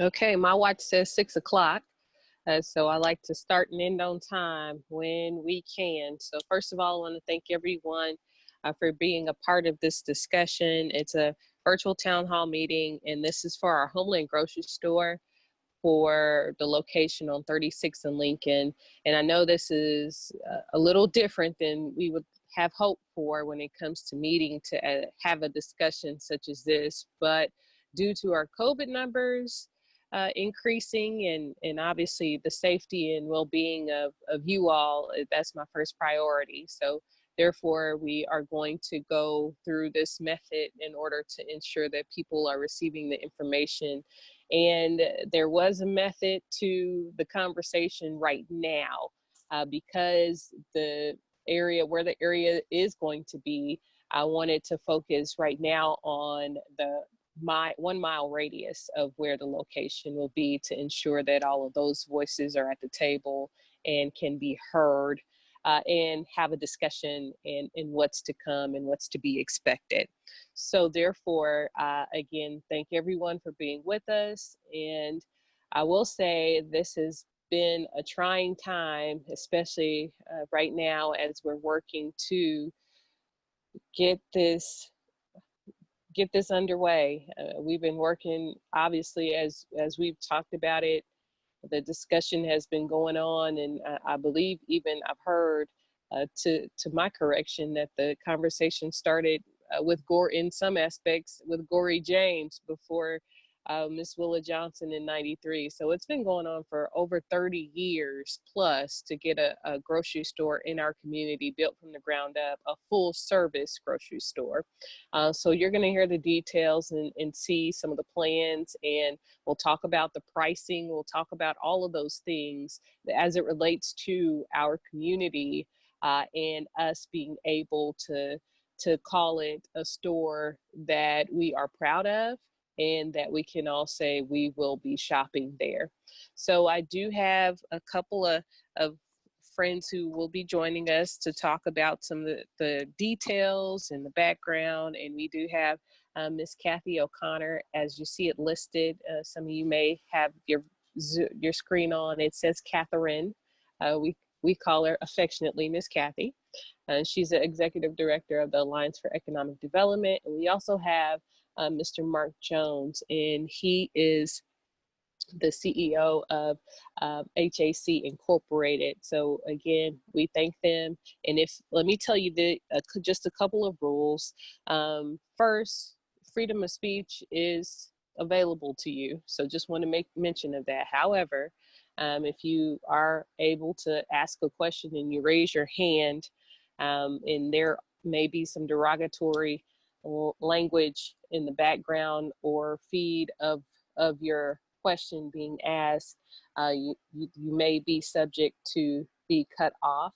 Okay, my watch says 6 o'clock. So I like to start and end on time when we can. So first of all, I want to thank everyone for being a part of this discussion. It's a virtual town hall meeting, and this is for our Homeland grocery store for the location on 36 in Lincoln. And I know this is a little different than we would have hoped for when it comes to meeting to have a discussion such as this, but due to our COVID numbers increasing and obviously the safety and well-being of you all, that's my first priority. So therefore, we are going to go through this method in order to ensure that people are receiving the information. And there was a method to the conversation right now because the area where the area is going to be, I wanted to focus right now on the 1 mile radius of where the location will be to ensure that all of those voices are at the table and can be heard and have a discussion in what's to come and what's to be expected. So therefore, again, thank everyone for being with us. And I will say this has been a trying time, especially right now as we're working to get this underway. We've been working, obviously, as we've talked about it, the discussion has been going on, and I believe even I've heard, to my correction, that the conversation started with Gore in some aspects with Gorey James before Miss Willa Johnson in '93. So it's been going on for over 30 years plus to get a grocery store in our community built from the ground up, a full service grocery store. So you're going to hear the details and see some of the plans, and we'll talk about the pricing. We'll talk about all of those things as it relates to our community and us being able to call it a store that we are proud of and that we can all say we will be shopping there. So I do have a couple of friends who will be joining us to talk about some of the details and the background. And we do have Miss Kathy O'Connor, as you see it listed. Some of you may have your screen on. It says Catherine. We call her affectionately Miss Kathy. She's the executive director of the Alliance for Economic Development. And we also have Mr. Mark Jones, and he is the CEO of HAC Incorporated. So again, we thank them. And let me tell you just a couple of rules. First, freedom of speech is available to you. So just want to make mention of that. However, if you are able to ask a question and you raise your hand, and there may be some derogatory language in the background or feed of your question being asked, you may be subject to be cut off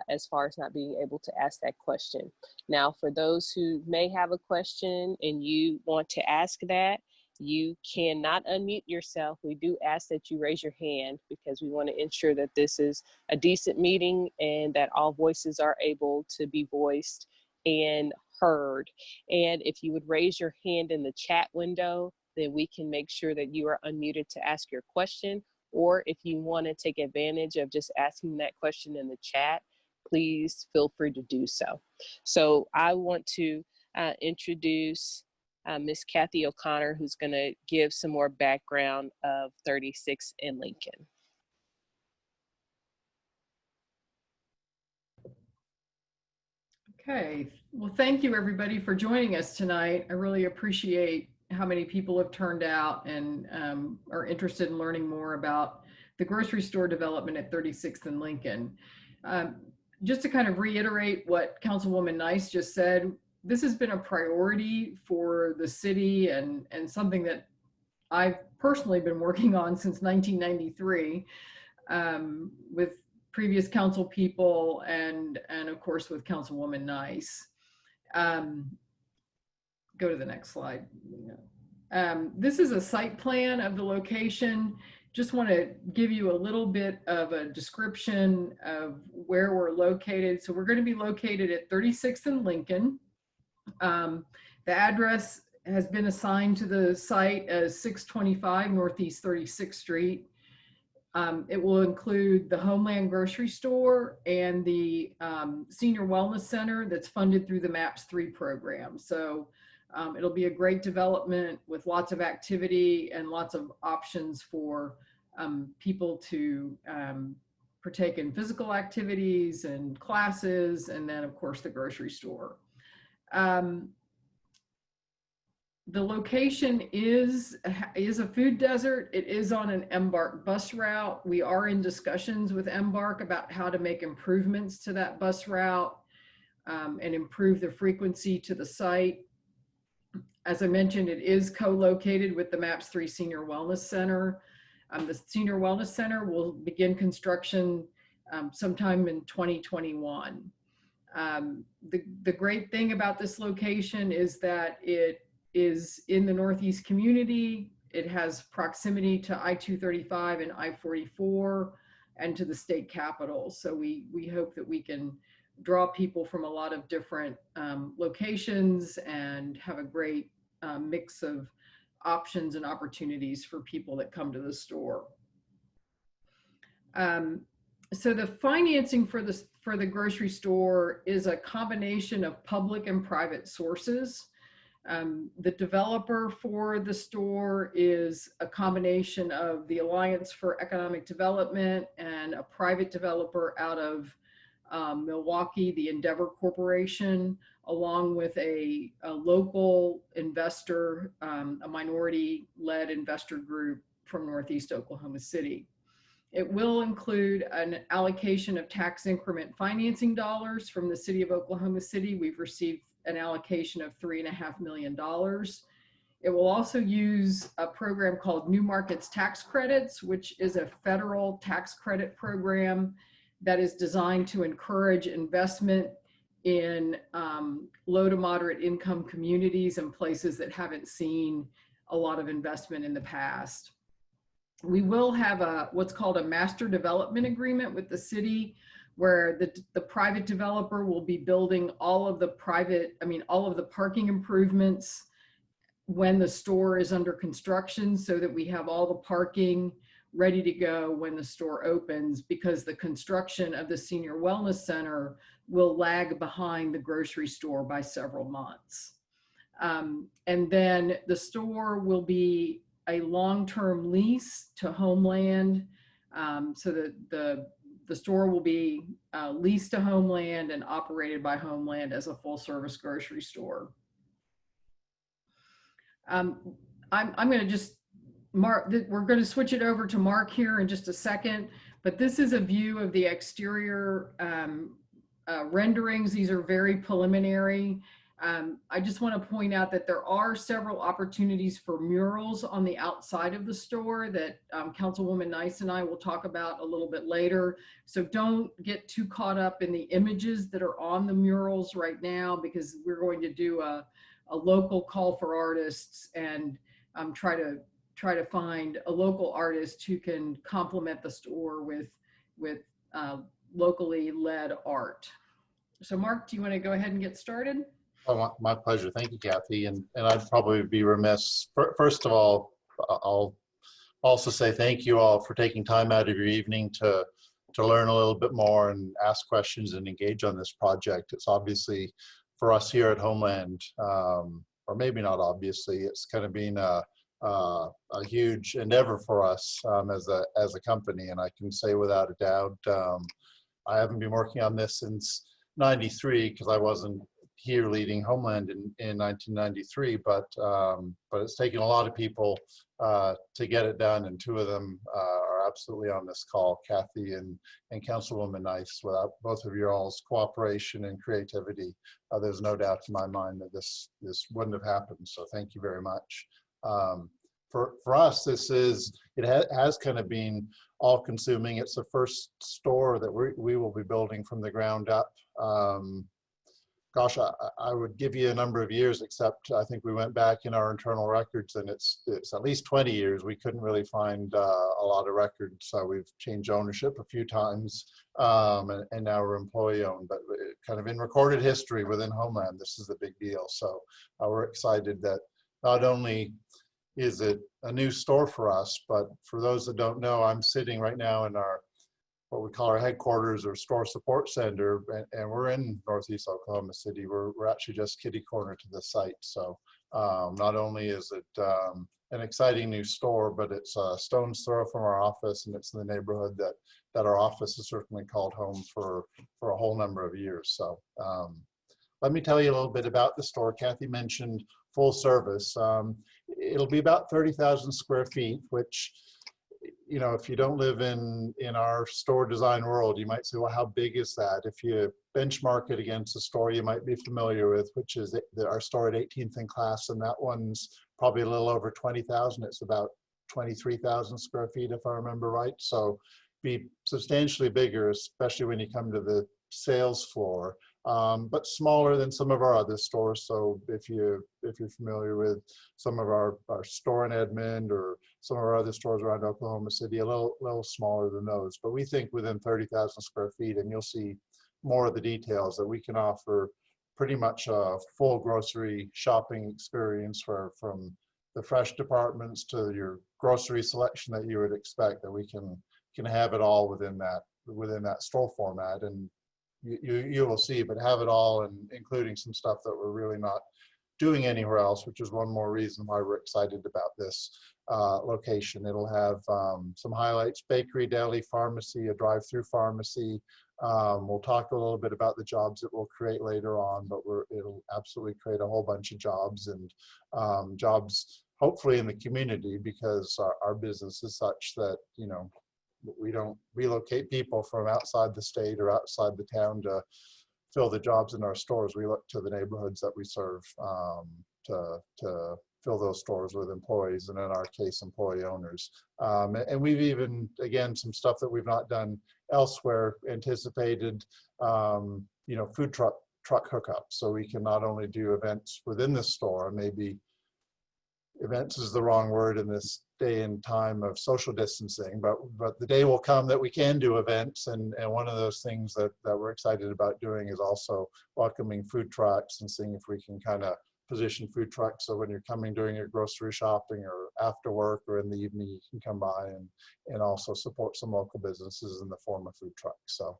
as far as not being able to ask that question. Now, for those who may have a question and you want to ask that, you cannot unmute yourself. We do ask that you raise your hand because we want to ensure that this is a decent meeting and that all voices are able to be voiced and heard. And if you would raise your hand in the chat window, then we can make sure that you are unmuted to ask your question. Or if you want to take advantage of just asking that question in the chat, please feel free to do so. So I want to introduce Miss Kathy O'Connor, who's going to give some more background of 36 in Lincoln. Okay, well, thank you everybody for joining us tonight. I really appreciate how many people have turned out and are interested in learning more about the grocery store development at 36th and Lincoln. Just to kind of reiterate what Councilwoman Nice just said, this has been a priority for the city and something that I've personally been working on since 1993 with previous council people and of course with Councilwoman Nice. Go to the next slide. This is a site plan of the location. Just want to give you a little bit of a description of where we're located. So we're going to be located at 36th and Lincoln. The address has been assigned to the site as 625 Northeast 36th Street. It will include the Homeland Grocery Store and the Senior Wellness Center that's funded through the MAPS 3 program. So it'll be a great development with lots of activity and lots of options for people to partake in physical activities and classes, and then of course the grocery store. The location is a food desert. It is on an Embark bus route. We are in discussions with Embark about how to make improvements to that bus route and improve the frequency to the site. As I mentioned, it is co-located with the MAPS 3 Senior Wellness Center. The Senior Wellness Center will begin construction sometime in 2021. The great thing about this location is that it is in the Northeast community. It has proximity to I-235 and I-44 and to the state capitol. So we hope that we can draw people from a lot of different locations and have a great mix of options and opportunities for people that come to the store. So the financing for the grocery store is a combination of public and private sources. The developer for the store is a combination of the Alliance for Economic Development and a private developer out of Milwaukee, the Endeavor Corporation, along with a local investor, a minority-led investor group from Northeast Oklahoma City. It will include an allocation of tax increment financing dollars from the City of Oklahoma City. We've received an allocation of $3.5 million. It will also use a program called New Markets Tax Credits, which is a federal tax credit program that is designed to encourage investment in low to moderate income communities and places that haven't seen a lot of investment in the past. We will have what's called a master development agreement with the city, where the private developer will be building all of the parking improvements when the store is under construction, so that we have all the parking ready to go when the store opens, because the construction of the Senior Wellness Center will lag behind the grocery store by several months. And then the store will be a long-term lease to Homeland, so that the store will be leased to Homeland and operated by Homeland as a full-service grocery store. I'm going to just Mark, we're going to switch it over to Mark here in just a second, but this is a view of the exterior renderings. These are very preliminary. I just want to point out that there are several opportunities for murals on the outside of the store that Councilwoman Nice and I will talk about a little bit later. So don't get too caught up in the images that are on the murals right now, because we're going to do a local call for artists and try to find a local artist who can complement the store with locally led art. So Mark, do you want to go ahead and get started? Oh, my pleasure. Thank you, Kathy. And I'd probably be remiss. First of all, I'll also say thank you all for taking time out of your evening to learn a little bit more and ask questions and engage on this project. It's obviously, for us here at Homeland, or maybe not obviously, it's kind of been a huge endeavor for us as a company. And I can say without a doubt, I haven't been working on this since '93, because I wasn't here leading Homeland in 1993, but it's taken a lot of people to get it done, and two of them are absolutely on this call, Kathy and Councilwoman Nice. Without both of your all's cooperation and creativity, there's no doubt in my mind that this wouldn't have happened. So thank you very much. For us, it has kind of been all-consuming. It's the first store that we will be building from the ground up. Gosh, I would give you a number of years, except I think we went back in our internal records, and it's at least 20 years. We couldn't really find a lot of records. So we've changed ownership a few times, and now we're employee-owned. But kind of in recorded history within Homeland, this is a big deal. So we're excited that not only is it a new store for us, but for those that don't know, I'm sitting right now in our what we call our headquarters or store support center, and we're in Northeast Oklahoma City. We're actually just kitty corner to the site. So not only is it an exciting new store, but it's a stone's throw from our office, and it's in the neighborhood that our office has certainly called home for a whole number of years. So let me tell you a little bit about the store. Kathy mentioned full service. It'll be about 30,000 square feet, which, you know, if you don't live in our store design world, you might say, well, how big is that? If you benchmark it against a store you might be familiar with, which is our store at 18th and Class, and that one's probably a little over 20,000. It's about 23,000 square feet, if I remember right. So be substantially bigger, especially when you come to the sales floor, but smaller than some of our other stores. So if you're familiar with some of our store in Edmond or some of our other stores around Oklahoma City, a little smaller than those. But we think within 30,000 square feet, and you'll see more of the details, that we can offer pretty much a full grocery shopping experience from the fresh departments to your grocery selection that you would expect, that we can have it all within that store format. And you will see, but have it all, and including some stuff that we're really not doing anywhere else, which is one more reason why we're excited about this location. It'll have some highlights: bakery, deli, pharmacy, a drive-through pharmacy. We'll talk a little bit about the jobs it will create later on, but it'll absolutely create a whole bunch of jobs, and jobs hopefully in the community, because our business is such that, you know, we don't relocate people from outside the state or outside the town to fill the jobs in our stores. We look to the neighborhoods that we serve to fill those stores with employees, and in our case, employee owners. And we've even, again, some stuff that we've not done elsewhere, anticipated, you know, food truck hookups. So we can not only do events within the store, maybe events is the wrong word in this day and time of social distancing, but the day will come that we can do events, and one of those things that we're excited about doing is also welcoming food trucks and seeing if we can kind of position food trucks so when you're coming during your grocery shopping or after work or in the evening, you can come by and also support some local businesses in the form of food trucks. So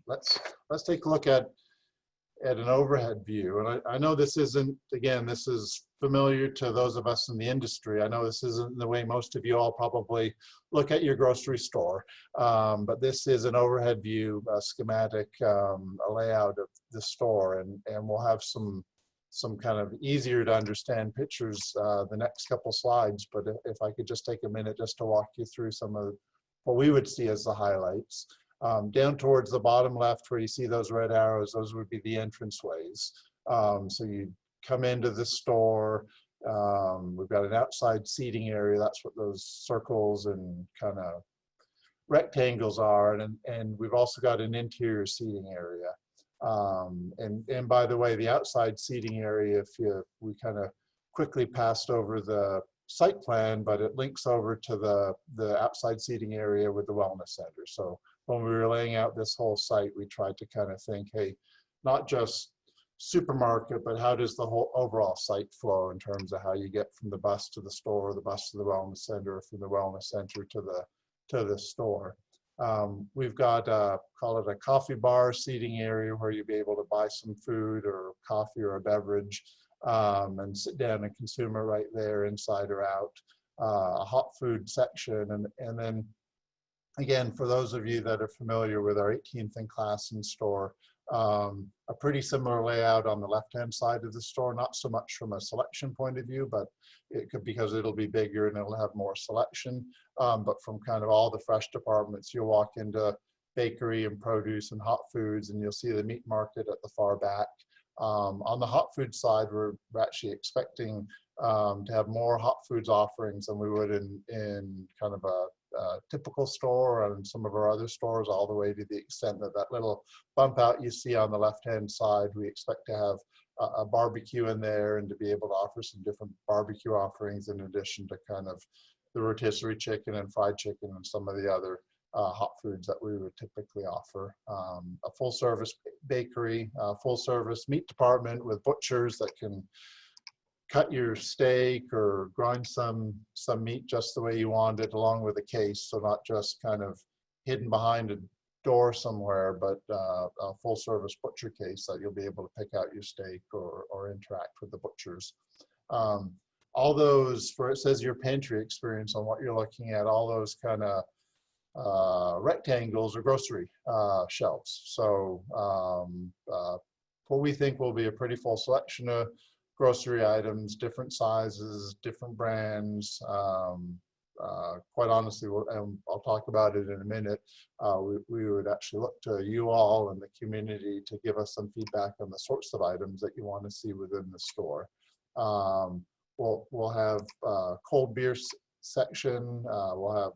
let's take a look at an overhead view. And I know this isn't, again, this is familiar to those of us in the industry. I know this isn't the way most of you all probably look at your grocery store, but this is an overhead view, a schematic, a layout of the store, and we'll have some kind of easier to understand pictures the next couple slides. But if I could just take a minute just to walk you through some of what we would see as the highlights. Down towards the bottom left where you see those red arrows, those would be the entranceways. So you come into the store, we've got an outside seating area. That's what those circles and kind of rectangles are. And we've also got an interior seating area. And by the way, the outside seating area, we kind of quickly passed over the site plan, but it links over to the outside seating area with the wellness center. So when we were laying out this whole site, we tried to kind of think, hey, not just supermarket, but how does the whole overall site flow in terms of how you get from the bus to the store, the bus to the wellness center, or from the wellness center to the store. We've got call it a coffee bar seating area where you'll be able to buy some food or coffee or a beverage and sit down and consume it right there, inside or out. A hot food section, and then again, for those of you that are familiar with our 18th and Class in store, a pretty similar layout on the left-hand side of the store, not so much from a selection point of view, but it could, because it'll be bigger and it'll have more selection, but from kind of all the fresh departments, you'll walk into bakery and produce and hot foods, and you'll see the meat market at the far back. On the hot food side, we're actually expecting to have more hot foods offerings than we would in kind of a typical store and some of our other stores, all the way to the extent that little bump out you see on the left-hand side. We expect to have a barbecue in there and to be able to offer some different barbecue offerings in addition to kind of the rotisserie chicken and fried chicken and some of the other hot foods that we would typically offer. A full-service bakery, full-service meat department with butchers that can cut your steak or grind some meat just the way you want it, along with a case, so not just kind of hidden behind a door somewhere, but a full service butcher case that you'll be able to pick out your steak or interact with the butchers. All those, for it says your pantry experience on what you're looking at, all those kind of rectangles or grocery shelves. So what we think will be a pretty full selection of grocery items, different sizes, different brands. Quite honestly, and I'll talk about it in a minute, we would actually look to you all and the community to give us some feedback on the sorts of items that you want to see within the store. We'll have cold beer section. We'll have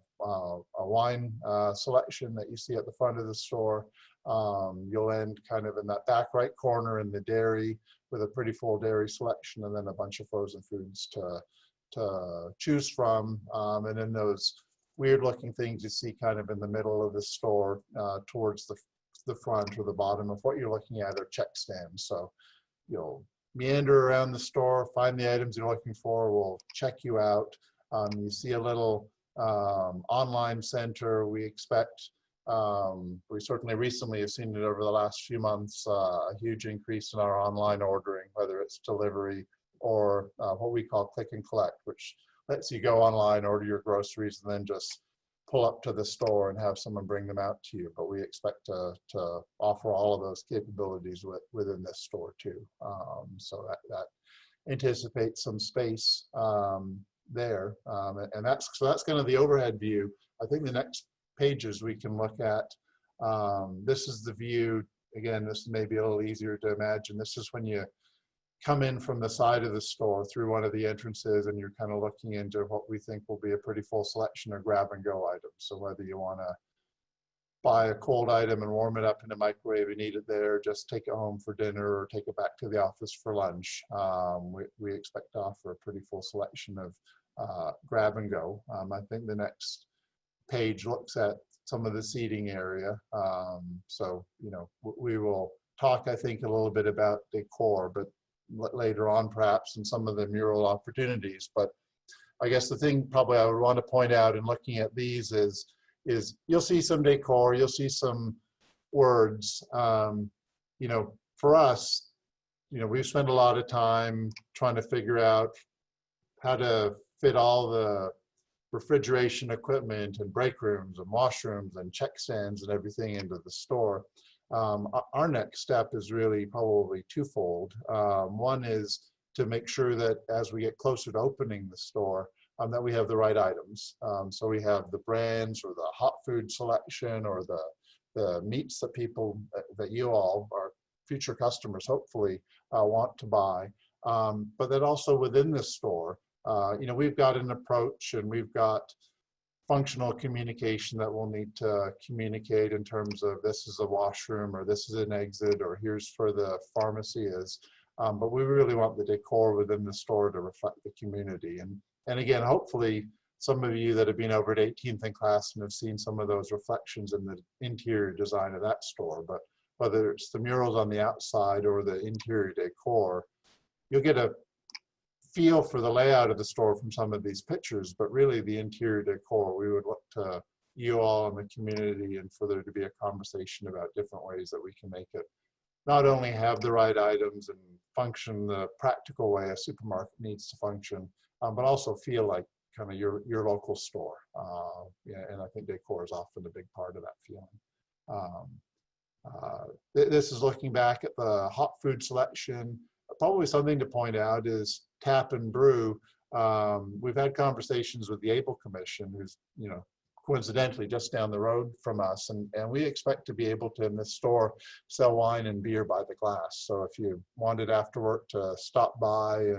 a wine selection that you see at the front of the store. You'll end kind of in that back right corner in the dairy with a pretty full dairy selection, and then a bunch of frozen foods to choose from. And then those weird looking things you see kind of in the middle of the store towards the front or the bottom of what you're looking at are check stands. So you'll meander around the store, find the items you're looking for, we'll check you out. You see a little online center. We expect, we certainly recently have seen it over the last few months, a huge increase in our online ordering, whether it's delivery or what we call click and collect, which lets you go online, order your groceries, and then just pull up to the store and have someone bring them out to you. But we expect to offer all of those capabilities within this store too. So that anticipates some space there. And that's kind of the overhead view. I think the next pages we can look at, this is the view. Again, this may be a little easier to imagine. This is when you come in from the side of the store through one of the entrances, and you're kind of looking into what we think will be a pretty full selection of grab and go items. So whether you want to buy a cold item and warm it up in a microwave and eat it there, just take it home for dinner or take it back to the office for lunch, we expect to offer a pretty full selection of grab and go. I think the next page looks at some of the seating area. So, you know, we will talk, I think, a little bit about decor, but later on perhaps in some of the mural opportunities. But I guess the thing probably I would want to point out in looking at these is you'll see some decor, you'll see some words. You know, for us, you know, we've spent a lot of time trying to figure out how to fit all the refrigeration equipment and break rooms and washrooms and check stands and everything into the store. Our next step is really probably twofold. One is to make sure that as we get closer to opening the store, that we have the right items. So we have the brands or the hot food selection or the meats that people, that you all, our future customers, hopefully want to buy. But then also within the store, you know, we've got an approach and we've got functional communication that we'll need to communicate in terms of this is a washroom or this is an exit or here's where the pharmacy is. But we really want the decor within the store to reflect the community. And again, hopefully some of you that have been over at 18th and Class and have seen some of those reflections in the interior design of that store. But whether it's the murals on the outside or the interior decor, you'll get a feel for the layout of the store from some of these pictures, but really the interior decor, we would look to you all in the community and for there to be a conversation about different ways that we can make it not only have the right items and function the practical way a supermarket needs to function, but also feel like kind of your local store. Yeah, and I think decor is often a big part of that feeling. This is looking back at the hot food selection. Probably something to point out is tap and brew. We've had conversations with the Able Commission, who's, you know, coincidentally just down the road from us, and we expect to be able to in this store sell wine and beer by the glass. So if you wanted after work to stop by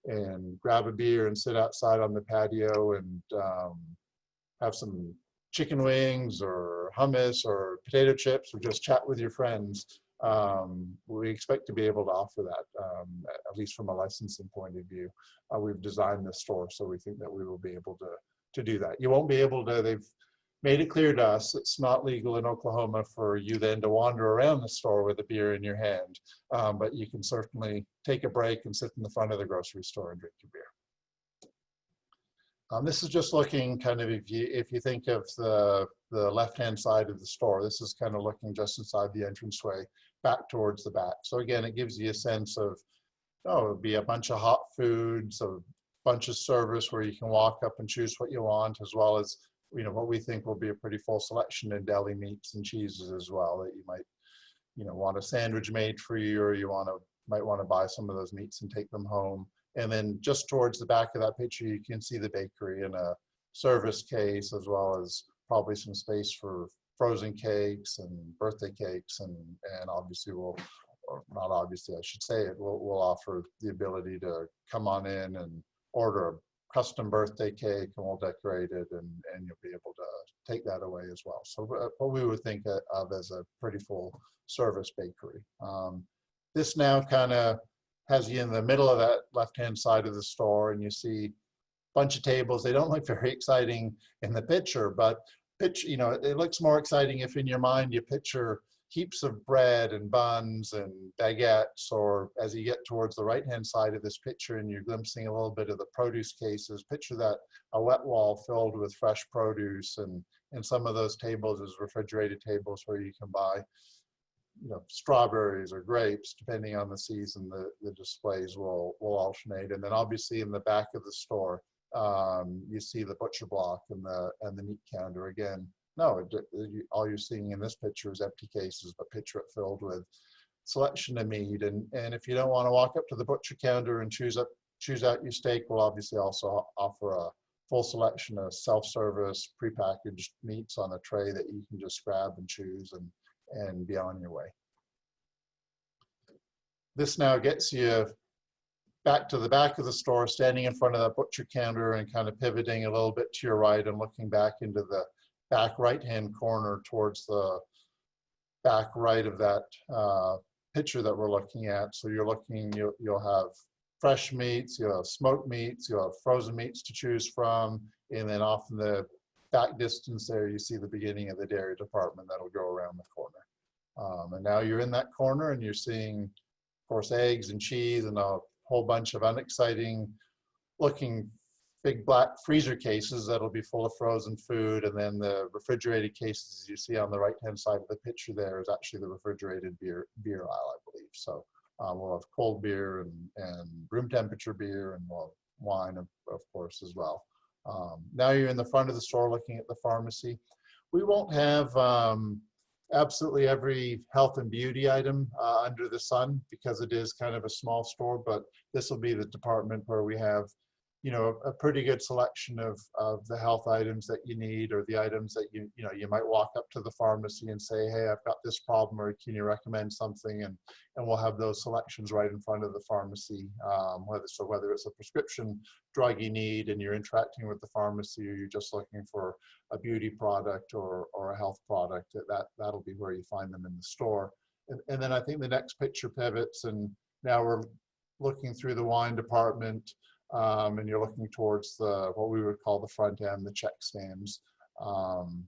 and grab a beer and sit outside on the patio and have some chicken wings or hummus or potato chips or just chat with your friends, we expect to be able to offer that, at least from a licensing point of view. We've designed this store, so we think that we will be able to do that. You won't be able to, made it clear to us it's not legal in Oklahoma for you then to wander around the store with a beer in your hand, but you can certainly take a break and sit in the front of the grocery store and drink your beer. This is just looking kind of, if you think of the left-hand side of the store, this is kind of looking just inside the entranceway back towards the back. So again, it gives you a sense of, oh, it'll be a bunch of hot foods, a bunch of service where you can walk up and choose what you want, as well as, you know, what we think will be a pretty full selection in deli meats and cheeses as well, that you might, you know, want a sandwich made for you, or you might want to buy some of those meats and take them home. And then just towards the back of that picture, you can see the bakery in a service case, as well as probably some space for frozen cakes and birthday cakes. And obviously or not obviously, I should say it, we'll offer the ability to come on in and order a custom birthday cake, and we'll decorate it, and you'll be able to take that away as well. So what we would think of as a pretty full service bakery. This now kind of has you in the middle of that left-hand side of the store, and you see a bunch of tables. They don't look very exciting in the picture, but you know, it looks more exciting if in your mind you picture heaps of bread and buns and baguettes, or as you get towards the right-hand side of this picture and you're glimpsing a little bit of the produce cases, picture that a wet wall filled with fresh produce, and some of those tables as refrigerated tables where you can buy, you know, strawberries or grapes, depending on the season. The displays will alternate. And then obviously in the back of the store, you see the butcher block and the meat counter. Again, no, all you're seeing in this picture is empty cases, but picture it filled with selection of meat. And if you don't want to walk up to the butcher counter and choose out your steak, we'll obviously also offer a full selection of self-service prepackaged meats on a tray that you can just grab and choose and be on your way. This now gets you back to the back of the store, standing in front of that butcher counter and kind of pivoting a little bit to your right and looking back into the back right-hand corner towards the back right of that picture that we're looking at. So you're looking, you'll have fresh meats, you'll have smoked meats, you'll have frozen meats to choose from, and then off in the back distance there, you see the beginning of the dairy department that'll go around the corner. And now you're in that corner and you're seeing, of course, eggs and cheese and a whole bunch of unexciting looking big black freezer cases that'll be full of frozen food. And then the refrigerated cases you see on the right-hand side of the picture there is actually the refrigerated beer aisle, I believe. So we'll have cold beer and room temperature beer, and we'll have wine, of course, as well. Now you're in the front of the store looking at the pharmacy. We won't have absolutely every health and beauty item under the sun, because it is kind of a small store, but this will be the department where we have, you know, a pretty good selection of the health items that you need, or the items that you might walk up to the pharmacy and say, hey, I've got this problem, or can you recommend something? And we'll have those selections right in front of the pharmacy, whether it's a prescription drug you need and you're interacting with the pharmacy, or you're just looking for a beauty product or a health product, that'll be where you find them in the store. And then I think the next picture pivots, and now we're looking through the wine department, and you're looking towards what we would call the front end, the check stands. And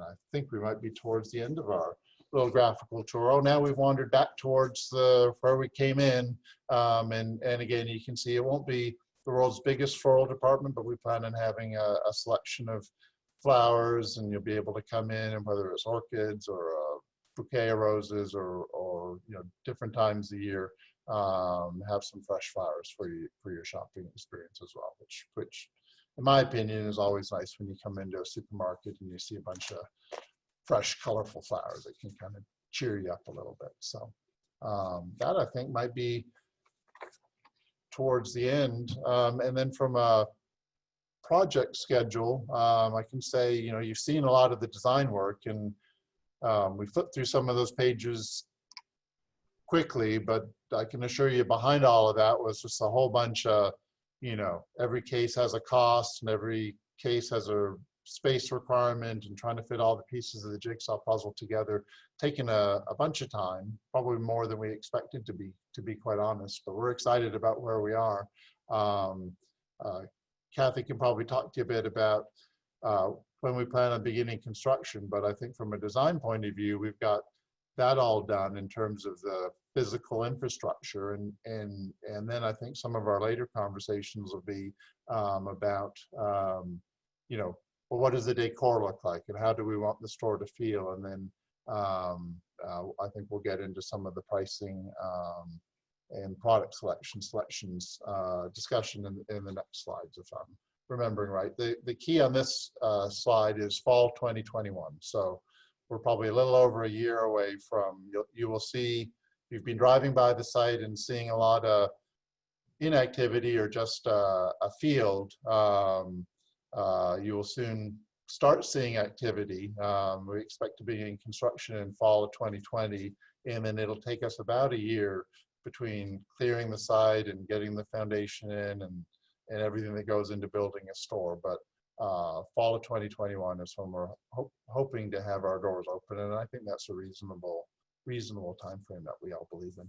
I think we might be towards the end of our little graphical tour. Oh, now we've wandered back towards where we came in. And again, you can see it won't be the world's biggest floral department, but we plan on having a selection of flowers, and you'll be able to come in, and whether it's orchids or a bouquet of roses or you know, different times of the year, have some fresh flowers for your shopping experience as well, which in my opinion is always nice when you come into a supermarket and you see a bunch of fresh, colorful flowers that can kind of cheer you up a little bit. So that I think might be towards the end. And then from a project schedule, I can say, you know, you've seen a lot of the design work, and we flipped through some of those pages quickly, but I can assure you behind all of that was just a whole bunch of, you know, every case has a cost and every case has a space requirement, and trying to fit all the pieces of the jigsaw puzzle together, taking a bunch of time, probably more than we expected to be quite honest, but we're excited about where we are. Kathy can probably talk to you a bit about when we plan on beginning construction. But I think from a design point of view, we've got that all done in terms of the physical infrastructure, and then I think some of our later conversations will be about you know, well, what does the decor look like, and how do we want the store to feel, and then I think we'll get into some of the pricing and product selections discussion in the next slides, if I'm remembering right. The key on this slide is fall 2021. So we're probably a little over a year away from, you will see, you've been driving by the site and seeing a lot of inactivity or just a field. You will soon start seeing activity. We expect to be in construction in fall of 2020, and then it'll take us about a year between clearing the site and getting the foundation in and everything that goes into building a store. But fall of 2021 is when we're hoping to have our doors open, and I think that's a reasonable time frame that we all believe in.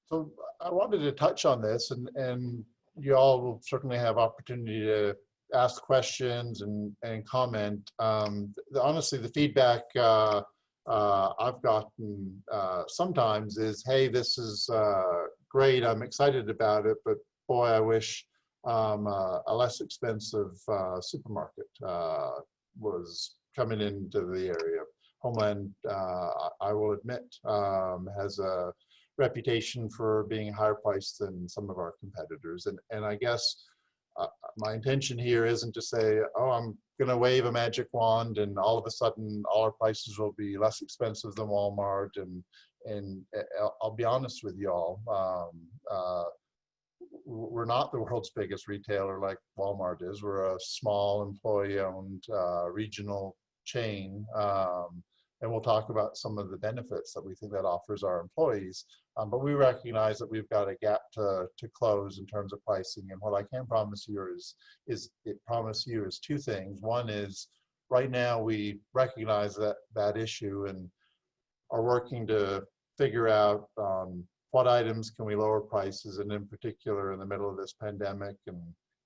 So I wanted to touch on this, and you all will certainly have opportunity to ask questions and comment. Honestly, the feedback I've gotten sometimes is, hey, this is great, I'm excited about it, but boy, I wish a less expensive supermarket was coming into the area. Homeland, I will admit, has a reputation for being higher priced than some of our competitors. And I guess my intention here isn't to say, oh, I'm gonna wave a magic wand and all of a sudden all our prices will be less expensive than Walmart. And I'll be honest with y'all, we're not the world's biggest retailer like Walmart is. We're a small employee-owned regional chain. And we'll talk about some of the benefits that we think that offers our employees. But we recognize that we've got a gap to close in terms of pricing. And what I can promise you is two things. One is, right now we recognize that issue and are working to figure out what items can we lower prices, and in particular in the middle of this pandemic and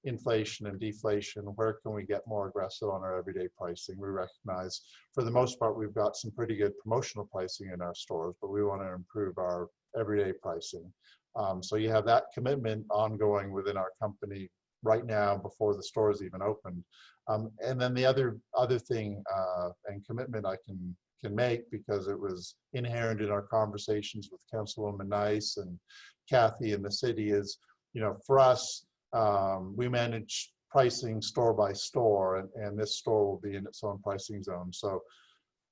inflation and deflation, where can we get more aggressive on our everyday pricing? We recognize for the most part we've got some pretty good promotional pricing in our stores, but we want to improve our everyday pricing. So you have that commitment ongoing within our company right now before the store is even opened. And then the other thing and commitment I can make, because it was inherent in our conversations with Councilwoman Nice and Kathy in the city, is, you know, for us, we manage pricing store by store, and this store will be in its own pricing zone. So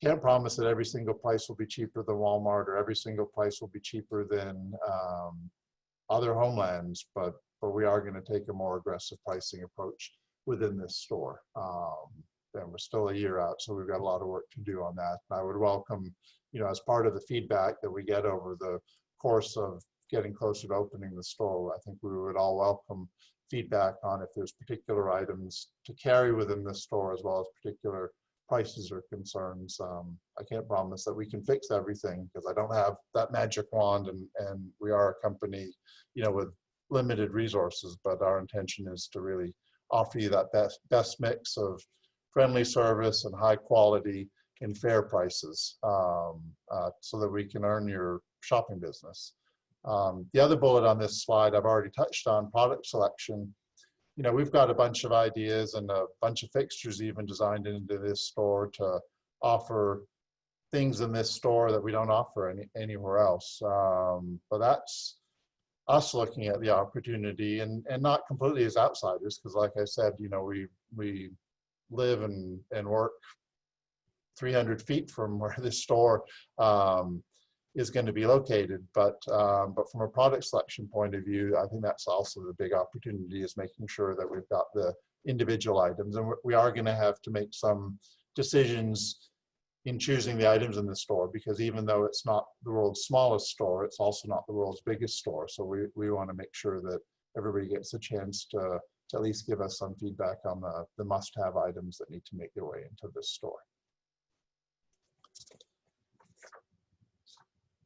can't promise that every single price will be cheaper than Walmart or every single price will be cheaper than other Homelands, but we are going to take a more aggressive pricing approach within this store. And we're still a year out, so we've got a lot of work to do on that. And I would welcome, you know, as part of the feedback that we get over the course of getting closer to opening the store, I think we would all welcome feedback on if there's particular items to carry within the store, as well as particular prices or concerns. I can't promise that we can fix everything, because I don't have that magic wand, and we are a company, you know, with limited resources, but our intention is to really offer you that best mix of friendly service and high quality and fair prices, so that we can earn your shopping business. The other bullet on this slide I've already touched on, product selection. You know, we've got a bunch of ideas and a bunch of fixtures even designed into this store to offer things in this store that we don't offer anywhere else. But that's us looking at the opportunity, and not completely as outsiders, because like I said, you know, we live and work 300 feet from where this store is going to be located. But from a product selection point of view, I think that's also the big opportunity, is making sure that we've got the individual items. And we are going to have to make some decisions in choosing the items in the store, because even though it's not the world's smallest store, it's also not the world's biggest store. So we want to make sure that everybody gets a chance to at least give us some feedback on the must-have items that need to make their way into this store.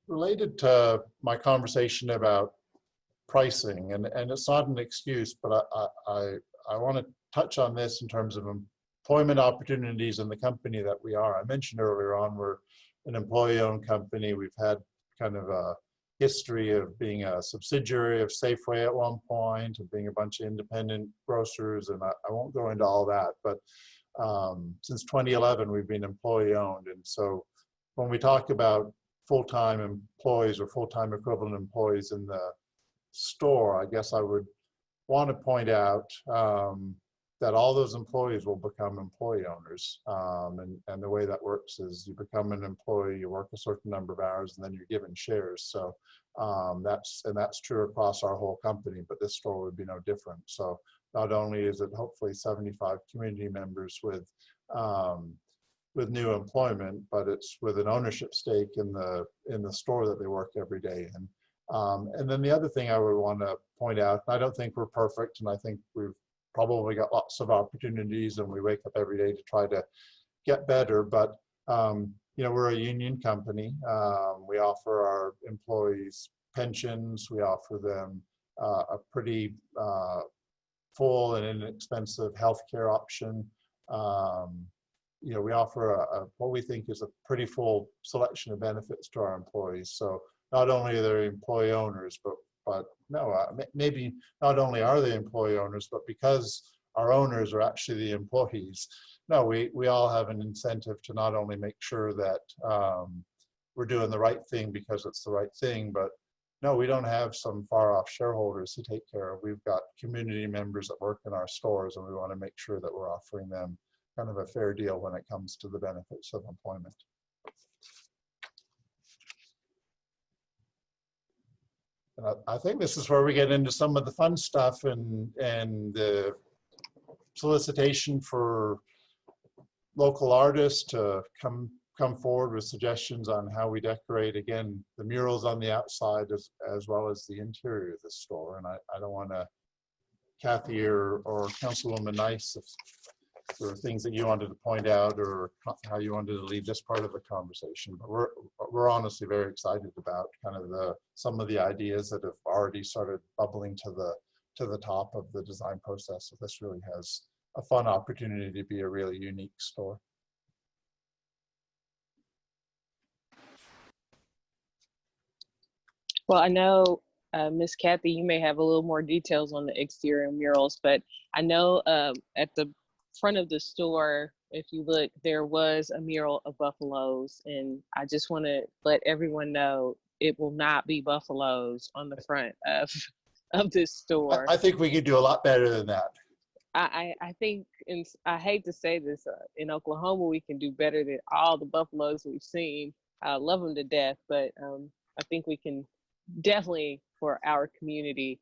Related to my conversation about pricing, and it's not an excuse, but I want to touch on this in terms of employment opportunities in the company that we are. I mentioned earlier on, we're an employee-owned company. We've had kind of a history of being a subsidiary of Safeway at one point, of being a bunch of independent grocers, and I won't go into all that, but since 2011, we've been employee-owned, and so when we talk about full-time employees or full-time equivalent employees in the store, I guess I would want to point out that all those employees will become employee owners. And the way that works is you become an employee, you work a certain number of hours, and then you're given shares. So that's true across our whole company, but this store would be no different. So not only is it hopefully 75 community members with new employment, but it's with an ownership stake in the store that they work every day in. And then the other thing I would want to point out, I don't think we're perfect, and I think we've probably got lots of opportunities, and we wake up every day to try to get better, but you know, we're a union company. We offer our employees pensions, we offer them a pretty full and inexpensive healthcare option. You know, we offer what we think is a pretty full selection of benefits to our employees. So not only are they employee owners, but no, maybe not only are they employee owners, but because our owners are actually the employees, no, we all have an incentive to not only make sure that we're doing the right thing because it's the right thing, but no, we don't have some far off shareholders to take care of. We've got community members that work in our stores, and we want to make sure that we're offering them kind of a fair deal when it comes to the benefits of employment. And I think this is where we get into some of the fun stuff and the solicitation for local artists to come forward with suggestions on how we decorate, again, the murals on the outside as well as the interior of the store. And I don't want to, Kathy or Councilwoman Nice, if there were things that you wanted to point out or how you wanted to lead this part of the conversation, but we're honestly very excited about kind of some of the ideas that have already started bubbling to the top of the design process. So this really has a fun opportunity to be a really unique store. Well, I know, Miss Kathy, you may have a little more details on the exterior murals, but I know at the front of the store, if you look, there was a mural of buffaloes, and I just want to let everyone know it will not be buffaloes on the front of this store. I think we could do a lot better than that. I think, and I hate to say this, in Oklahoma we can do better than all the buffaloes we've seen. I love them to death, but I think we can definitely, for our community,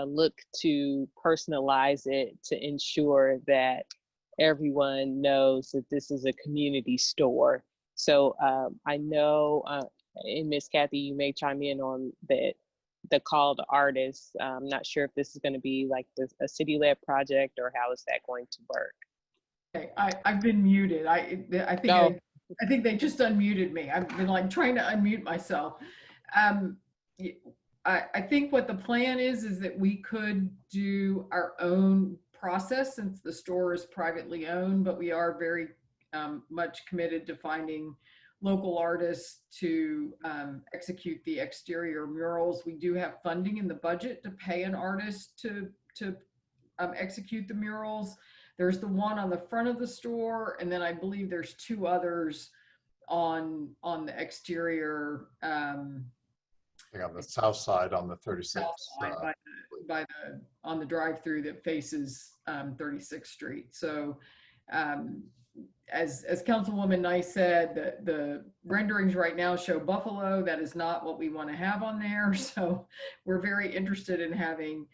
look to personalize it to ensure that everyone knows that this is a community store. So I know, and Miss Kathy, you may chime in on that, the call to artists. I'm not sure if this is going to be like a city-led project or how is that going to work. Okay, I've been muted. I think they just unmuted me. I've been like trying to unmute myself. I think what the plan is that we could do our own process since the store is privately owned, but we are very much committed to finding local artists to execute the exterior murals. We do have funding in the budget to pay an artist to execute the murals. There's the one on the front of the store, and then I believe there's two others on the exterior. On the south side on the 36th. On the drive-through that faces 36th Street. So as Councilwoman Nice said, the renderings right now show buffalo. That is not what we want to have on there. So we're very interested in having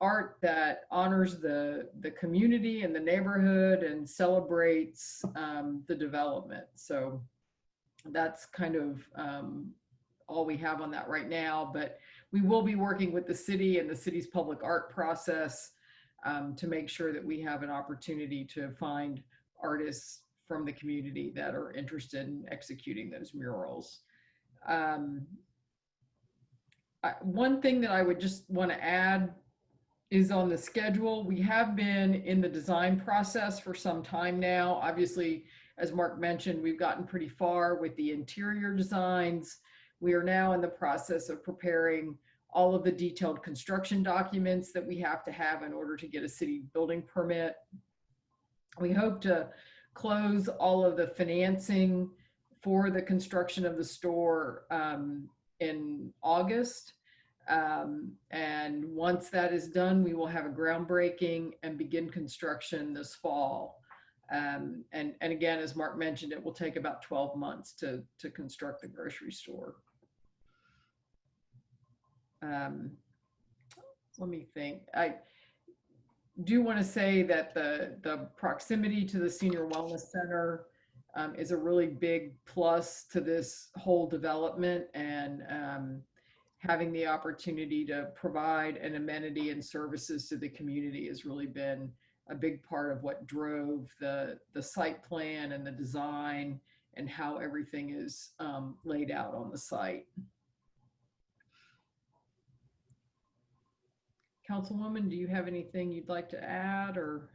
art that honors the community and the neighborhood and celebrates the development. So that's kind of all we have on that right now, but we will be working with the city and the city's public art process to make sure that we have an opportunity to find artists from the community that are interested in executing those murals. One thing that I would just want to add is on the schedule. We have been in the design process for some time now. Obviously, as Mark mentioned, we've gotten pretty far with the interior designs. We are now in the process of preparing all of the detailed construction documents that we have to have in order to get a city building permit. We hope to close all of the financing for the construction of the store in August. And once that is done, we will have a groundbreaking and begin construction this fall. And again, as Mark mentioned, it will take about 12 months to construct the grocery store. Let me think. I do want to say that the proximity to the Senior Wellness Center is a really big plus to this whole development, and having the opportunity to provide an amenity and services to the community has really been a big part of what drove the site plan and the design and how everything is laid out on the site. Councilwoman, do you have anything you'd like to add? Or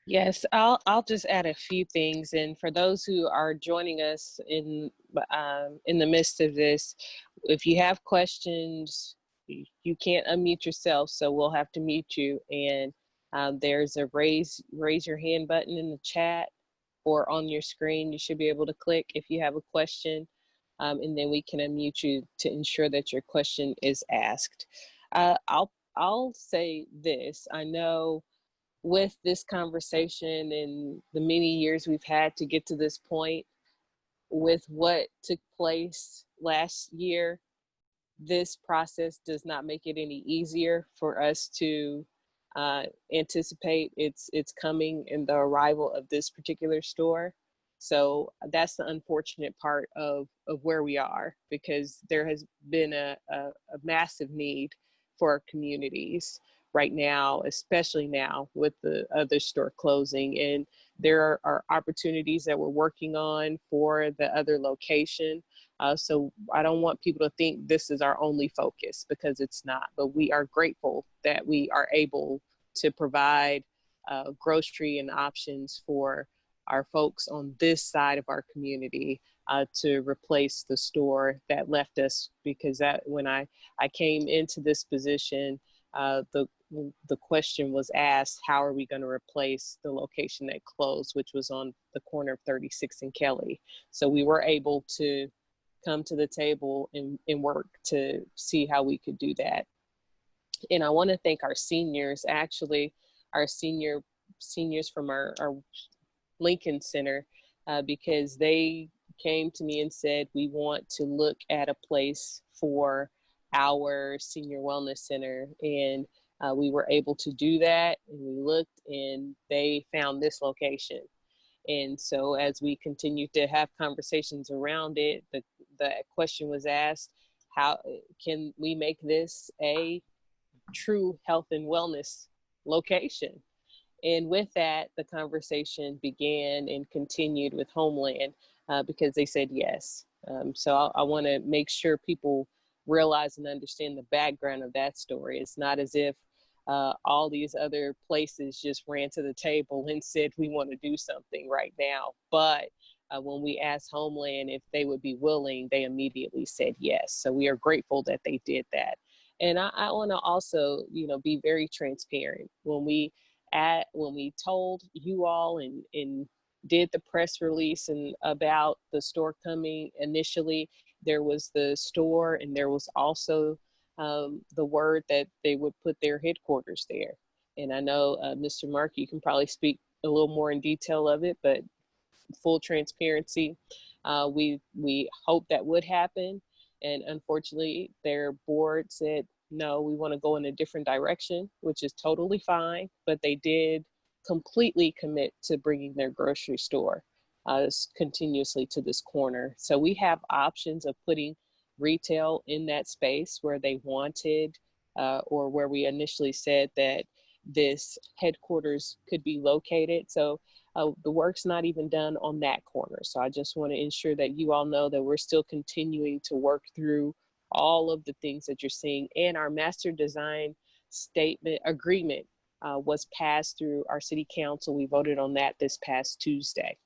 Yes, I'll just add a few things. And for those who are joining us in the midst of this, if you have questions, you can't unmute yourself, so we'll have to mute you. And there's a raise your hand button in the chat or on your screen. You should be able to click if you have a question, and then we can unmute you to ensure that your question is asked. I'll say this. I know with this conversation and the many years we've had to get to this point, with what took place last year, this process does not make it any easier for us to anticipate its coming and the arrival of this particular store. So that's the unfortunate part of where we are, because there has been a massive need for our communities right now, especially now with the other store closing. And there are opportunities that we're working on for the other location. So I don't want people to think this is our only focus, because it's not, but we are grateful that we are able to provide grocery and options for our folks on this side of our community to replace the store that left us. Because that, when I came into this position, the question was asked, how are we going to replace the location that closed, which was on the corner of 36 and Kelly. So we were able to come to the table and work to see how we could do that. And I want to thank our seniors, actually, our seniors from our Lincoln Center, because they came to me and said, we want to look at a place for our Senior Wellness Center. And we were able to do that. And we looked and they found this location. And so as we continue to have conversations around it, the question was asked, how can we make this a true health and wellness location? And with that, the conversation began and continued with Homeland because they said yes. So I want to make sure people realize and understand the background of that story. It's not as if all these other places just ran to the table and said, we want to do something right now. But when we asked Homeland if they would be willing, they immediately said yes. So we are grateful that they did that. And I want to also, be very transparent. When we told you all and did the press release and about the store coming initially, there was the store and there was also the word that they would put their headquarters there. And I know, Mr. Mark, you can probably speak a little more in detail of it, but full transparency, we hoped that would happen. And unfortunately, their board said, no, we want to go in a different direction, which is totally fine. But they did completely commit to bringing their grocery store continuously to this corner. So we have options of putting retail in that space where they wanted, or where we initially said that this headquarters could be located. So the work's not even done on that corner. So I just want to ensure that you all know that we're still continuing to work through all of the things that you're seeing. And our master design statement agreement was passed through our city council. We voted on that this past Tuesday.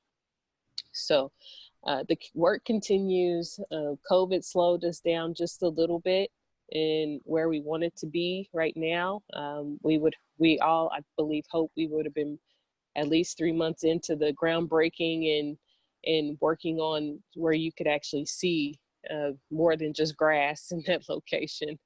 So the work continues. COVID slowed us down just a little bit in where we wanted to be right now. We all, I believe, hope we would have been at least 3 months into the groundbreaking and working on where you could actually see more than just grass in that location.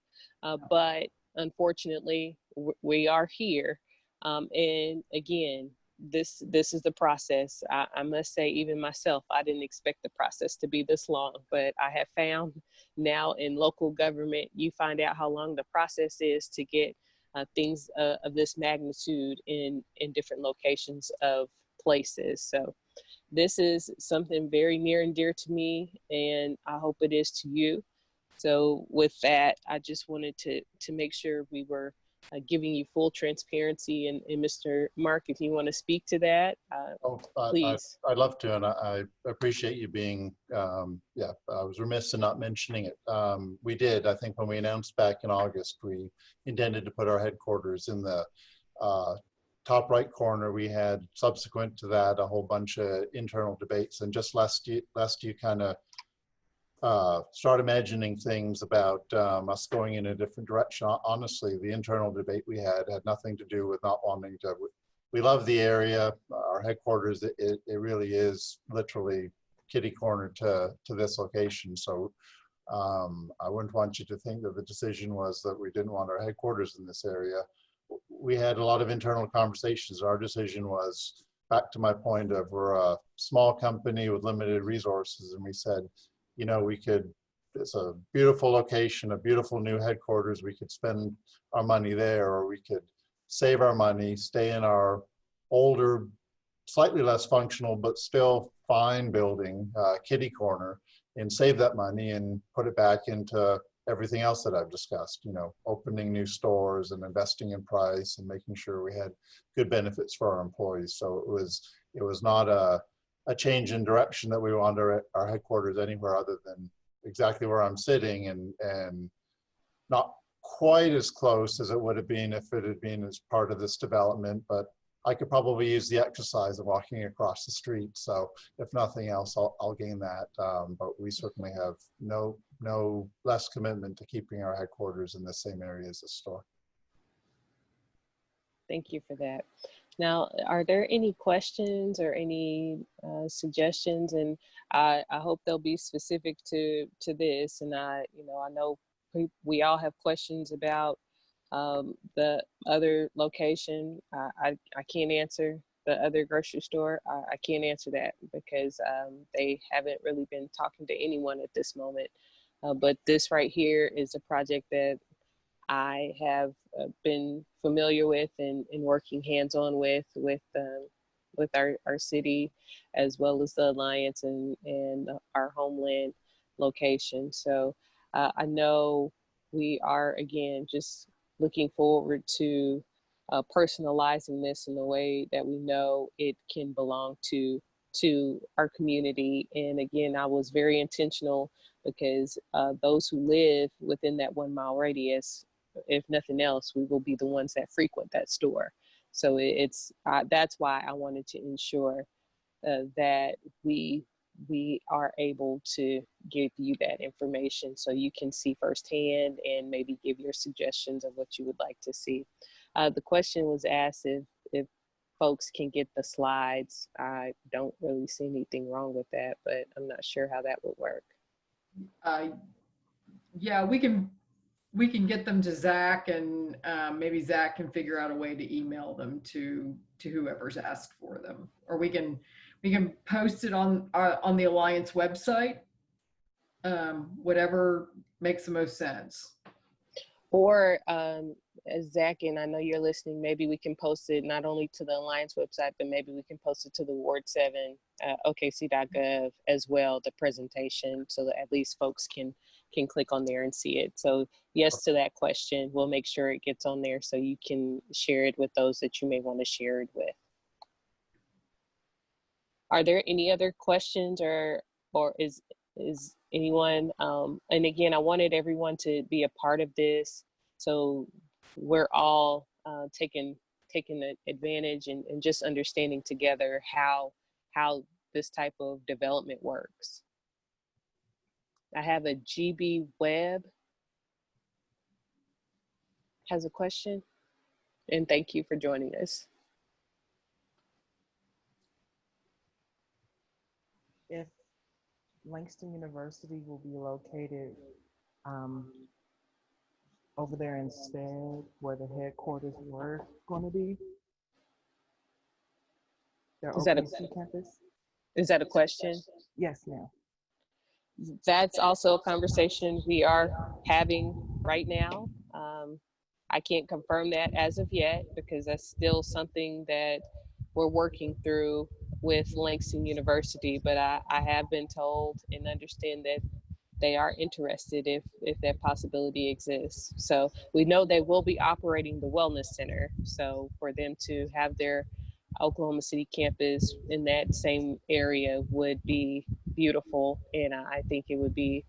But unfortunately, we are here. And again, this is the process. I must say, even myself, I didn't expect the process to be this long, but I have found now in local government, you find out how long the process is to get things of this magnitude in different locations of places. So this is something very near and dear to me, and I hope it is to you. So with that, I just wanted to make sure we were giving you full transparency. And Mr. Mark, if you want to speak to that, please. I'd love to, and I appreciate you being, I was remiss in not mentioning it. We did, I think when we announced back in August, we intended to put our headquarters in the top right corner. We had, subsequent to that, a whole bunch of internal debates, and just lest you kind of start imagining things about us going in a different direction. Honestly, the internal debate we had nothing to do with not wanting to. We love the area. Our headquarters, it really is literally kitty corner to this location. So I wouldn't want you to think that the decision was that we didn't want our headquarters in this area. We had a lot of internal conversations. Our decision was, back to my point of, we're a small company with limited resources, and we said, you know, it's a beautiful location, a beautiful new headquarters. We could spend our money there, or we could save our money, stay in our older, slightly less functional, but still fine building, kitty corner, and save that money and put it back into everything else that I've discussed, you know, opening new stores and investing in price and making sure we had good benefits for our employees. So it was not a change in direction that we wanted our headquarters anywhere other than exactly where I'm sitting, and not quite as close as it would have been if it had been as part of this development, but I could probably use the exercise of walking across the street. So if nothing else, I'll gain that. But we certainly have no less commitment to keeping our headquarters in the same area as the store. Thank you for that. Now, are there any questions or any suggestions? And I hope they'll be specific to this. And I know we all have questions about the other location. I can't answer the other grocery store. I can't answer that because they haven't really been talking to anyone at this moment. But this right here is a project that I have been familiar with and working hands-on with our city, as well as the Alliance and our homeland location. So I know we are, again, just looking forward to personalizing this in the way that we know it can belong to our community. And again, I was very intentional because those who live within that 1 mile radius, if nothing else, we will be the ones that frequent that store. So that's why I wanted to ensure that we are able to give you that information so you can see firsthand and maybe give your suggestions of what you would like to see. The question was asked if folks can get the slides. I don't really see anything wrong with that, but I'm not sure how that would work. Yeah, we can get them to Zach, and maybe Zach can figure out a way to email them to whoever's asked for them, or we can post it on the Alliance website. Whatever makes the most sense. Or Zach, and I know you're listening, maybe we can post it not only to the Alliance website, but maybe we can post it to the Ward 7 okc.gov as well, the presentation, so that at least folks can click on there and see it. So yes to that question. We'll make sure it gets on there so you can share it with those that you may want to share it with. Are there any other questions, or is anyone? And again, I wanted everyone to be a part of this, so we're all taking advantage and just understanding together how this type of development works. I have a GB Webb has a question, and thank you for joining us. If Langston University will be located over there instead where the headquarters were going to be, their OKC campus? Is that a question? Yes, ma'am. That's also a conversation we are having right now. I can't confirm that as of yet because that's still something that we're working through with Langston University, but I have been told and understand that they are interested if that possibility exists. So we know they will be operating the Wellness Center. So for them to have their Oklahoma City campus in that same area would be beautiful, and I think it would be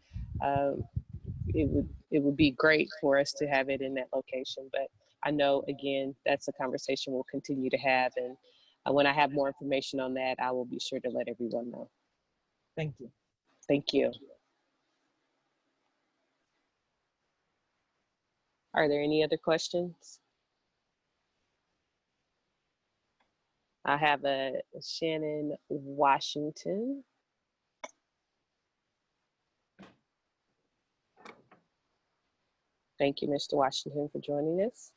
it would be great for us to have it in that location. But I know, again, that's a conversation we'll continue to have, and when I have more information on that, I will be sure to let everyone know. Thank you. Thank you. Are there any other questions? I have a Shannon Washington. Thank you, Mr. Washington, for joining us.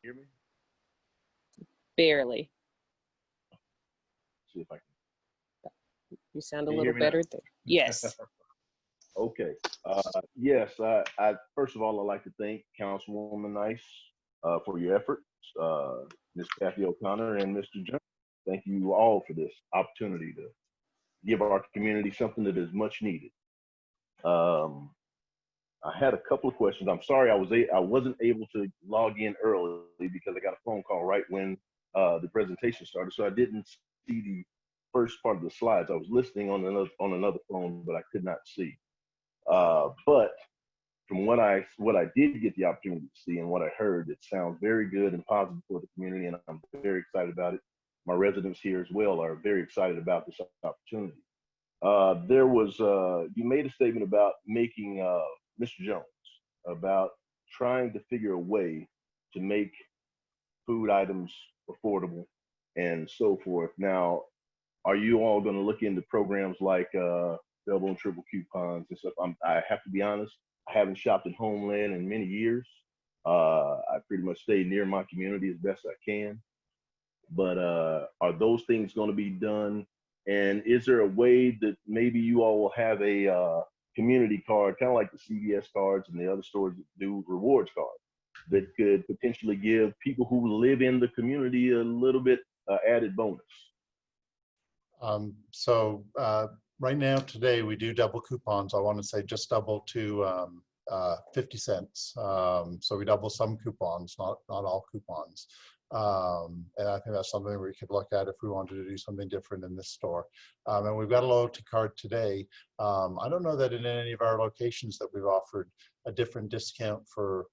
Hear me? Barely. See if I can. You sound a little better there. Yes. Okay. Yes. I first of all, I'd like to thank Councilwoman Nice for your efforts, Ms. Kathy O'Connor and Mr. Jones. Thank you all for this opportunity to give our community something that is much needed. I had a couple of questions. I'm sorry I wasn't able to log in early because I got a phone call right when the presentation started, so I didn't see the first part of the slides. I was listening on another phone, but I could not see. But from what I did get the opportunity to see and what I heard, it sounds very good and positive for the community, and I'm very excited about it. My residents here as well are very excited about this opportunity. There was you made a statement about making Mr. Jones about trying to figure a way to make food items affordable and so forth. Now, are you all going to look into programs like double and triple coupons and stuff? I have to be honest, I haven't shopped at Homeland in many years. I pretty much stay near my community as best I can. But are those things going to be done? And is there a way that maybe you all will have a community card, kind of like the CVS cards and the other stores that do rewards cards, that could potentially give people who live in the community a little bit added bonus? Right now, today, we do double coupons. I want to say just double to 50 cents. So we double some coupons, not all coupons. And I think that's something we could look at if we wanted to do something different in this store. And we've got a loyalty card today. I don't know that in any of our locations that we've offered a different discount for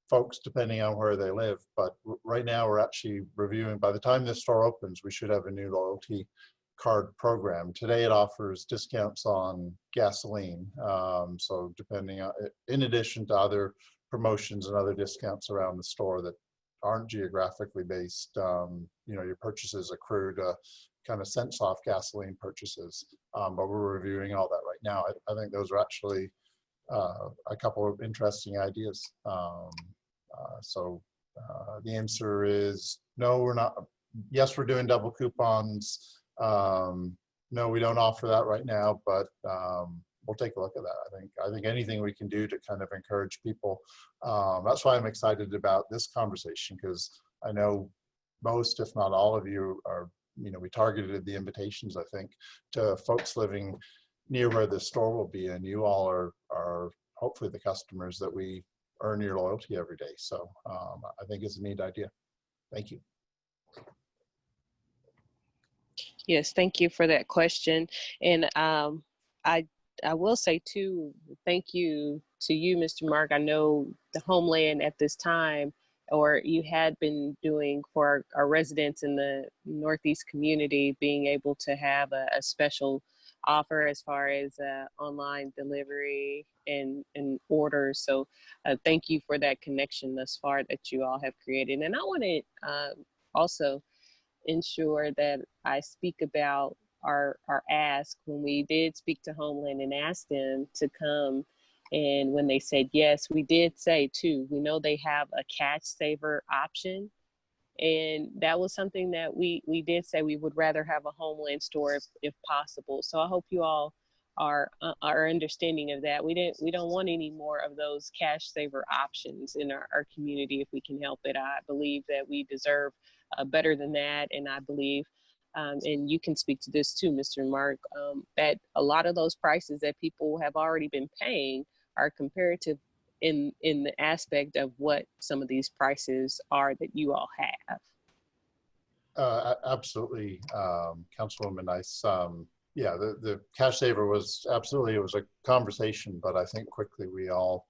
folks depending on where they live. But right now we're actually reviewing, by the time this store opens, we should have a new loyalty card program. Today it offers discounts on gasoline. So depending on, in addition to other promotions and other discounts around the store that aren't geographically based, your purchases accrue to kind of cents off gasoline purchases. But we're reviewing all that right now. I think those are actually a couple of interesting ideas. The answer is no, we're not. Yes, we're doing double coupons. No, we don't offer that right now, but we'll take a look at that. I think anything we can do to kind of encourage people. That's why I'm excited about this conversation, because I know most, if not all of you are, we targeted the invitations, I think, to folks living near where the store will be, and you all are hopefully the customers that we earn your loyalty every day. So I think it's a neat idea. Thank you. Yes, thank you for that question. And I I will say too, thank you to you, Mr. Mark. I know the Homeland at this time, or you had been doing for our residents in the Northeast community, being able to have a special offer as far as online delivery and orders. So thank you for that connection thus far that you all have created. And I want to also ensure that I speak about our ask when we did speak to Homeland and asked them to come. And when they said yes, we did say too, we know they have a cash saver option. And that was something that we did say we would rather have a Homeland store if possible. So I hope you all are understanding of that. We don't want any more of those cash saver options in our community if we can help it. I believe that we deserve better than that, and I believe and you can speak to this too, Mr. Mark, that a lot of those prices that people have already been paying are comparative in the aspect of what some of these prices are that you all have. Absolutely, Councilwoman Nice. Yeah, the cash saver was absolutely, it was a conversation, but I think quickly we all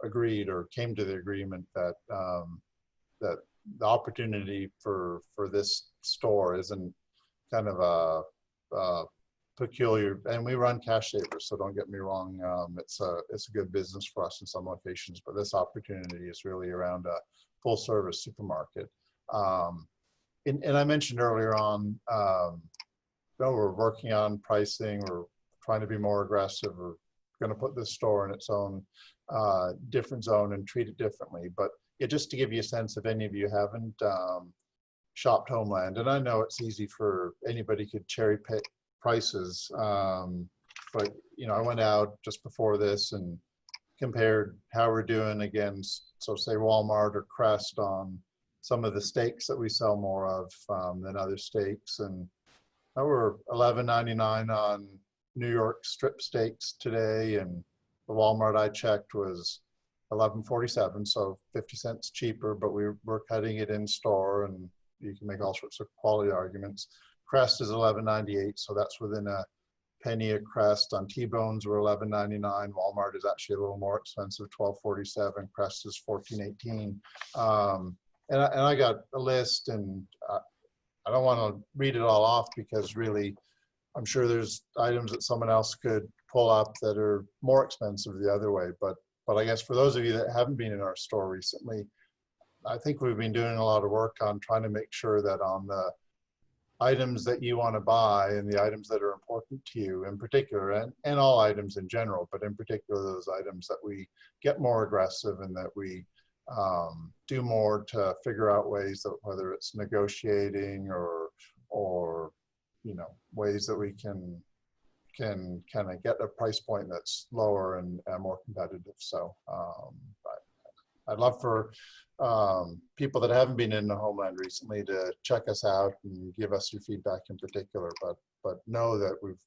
agreed or came to the agreement that that the opportunity for this store isn't kind of a peculiar, and we run cash savers, so don't get me wrong, it's a good business for us in some locations, but this opportunity is really around a full service supermarket. And I mentioned earlier on, we're working on pricing, we're trying to be more aggressive, we're going to put this store in its own different zone and treat it differently. But just to give you a sense, if any of you haven't shopped Homeland, and I know it's easy for anybody could cherry pick prices, but I went out just before this and compared how we're doing against, so say Walmart or Crest on some of the steaks that we sell more of than other steaks, and we're $11.99 on New York strip steaks today, and the Walmart I checked was $11.47, so 50 cents cheaper, but we're cutting it in store, and you can make all sorts of quality arguments. Crest is $11.98, so that's within a penny a Crest. On T-bones, we're $11.99. Walmart is actually a little more expensive, $12.47. Crest is $14.18. And I got a list, and I don't want to read it all off because really, I'm sure there's items that someone else could pull up that are more expensive the other way. But I guess for those of you that haven't been in our store recently, I think we've been doing a lot of work on trying to make sure that on the items that you want to buy and the items that are important to you in particular, and all items in general, but in particular those items, that we get more aggressive and that we do more to figure out ways that, whether it's negotiating or ways that we can kind of get a price point that's lower and more competitive. So I'd love for people that haven't been in the Homeland recently to check us out and give us your feedback in particular, but know that we've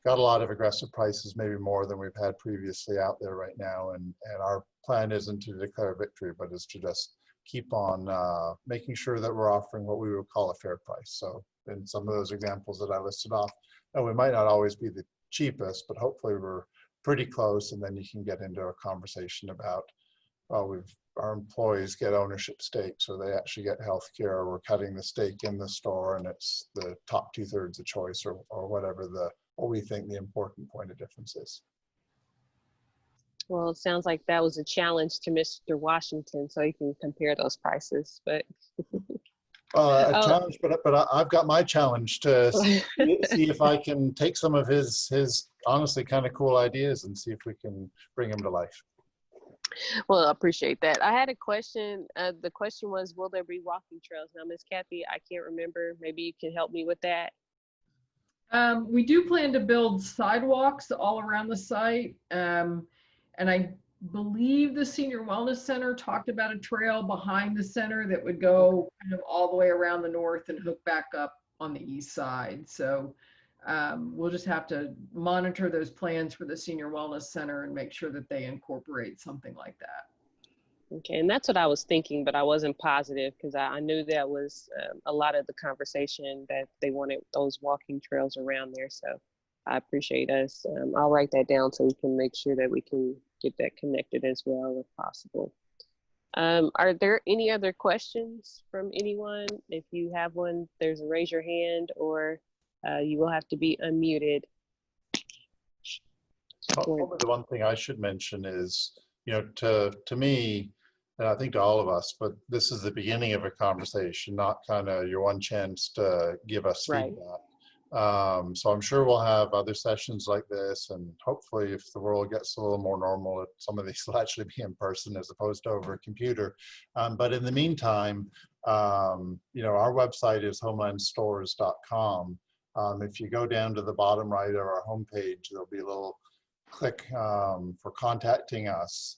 got a lot of aggressive prices, maybe more than we've had previously out there right now. And our plan isn't to declare victory, but is to just keep on making sure that we're offering what we would call a fair price. So in some of those examples that I listed off, and we might not always be the cheapest, but hopefully we're pretty close. And then you can get into a conversation about, well, our employees get ownership stakes, or they actually get health care, or we're cutting the stake in the store and it's the top 2/3 of choice, or whatever what we think the important point of difference is. Well, it sounds like that was a challenge to Mr. Washington, so he can compare those prices. But a challenge, but I've got my challenge to see if I can take some of his honestly kind of cool ideas and see if we can bring them to life. Well, I appreciate that. I had a question. The question was, will there be walking trails? Now, Miss Kathy, I can't remember. Maybe you can help me with that. We do plan to build sidewalks all around the site. And I believe the Senior Wellness Center talked about a trail behind the center that would go kind of all the way around the north and hook back up on the east side. So we'll just have to monitor those plans for the Senior Wellness Center and make sure that they incorporate something like that. Okay, and that's what I was thinking, but I wasn't positive because I knew that was a lot of the conversation that they wanted those walking trails around there. So I appreciate us. I'll write that down so we can make sure that we can get that connected as well if possible. Are there any other questions from anyone? If you have one, there's a raise your hand or you will have to be unmuted. Probably the one thing I should mention is, you know, to me, and I think to all of us, but this is the beginning of a conversation, not kind of your one chance to give us Right. feedback. So I'm sure we'll have other sessions like this, and hopefully if the world gets a little more normal, some of these will actually be in person as opposed to over a computer. But in the meantime, you know, our website is homelandstores.com. If you go down to the bottom right of our homepage, there'll be a little click for contacting us.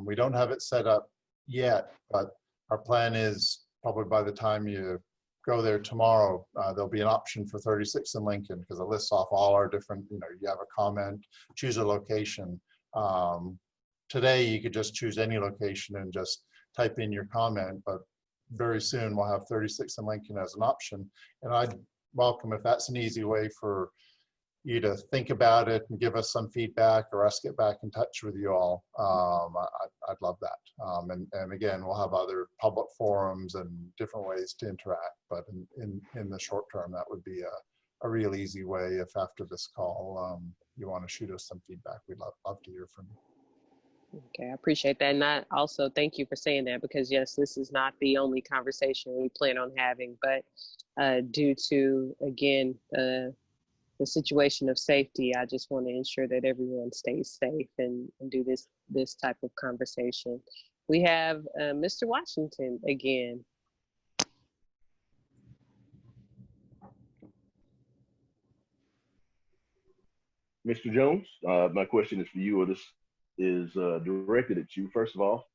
We don't have it set up yet, but our plan is probably by the time you go there tomorrow, there'll be an option for 36 in Lincoln because it lists off all our different, you know, you have a comment, choose a location. Today, you could just choose any location and just type in your comment, but very soon we'll have 36 in Lincoln as an option. And I'd welcome if that's an easy way for you to think about it and give us some feedback or us get back in touch with you all. I'd love that. And again, we'll have other public forums and different ways to interact, but in the short term, that would be a real easy way. If after this call, you want to shoot us some feedback, we'd love to hear from you. Okay, I appreciate that. And I also thank you for saying that because yes, this is not the only conversation we plan on having, but due to, again, the situation of safety, I just want to ensure that everyone stays safe and do this type of conversation. We have Mr. Washington again. Mr. Jones, my question is for you, or this is directed at you. First of all,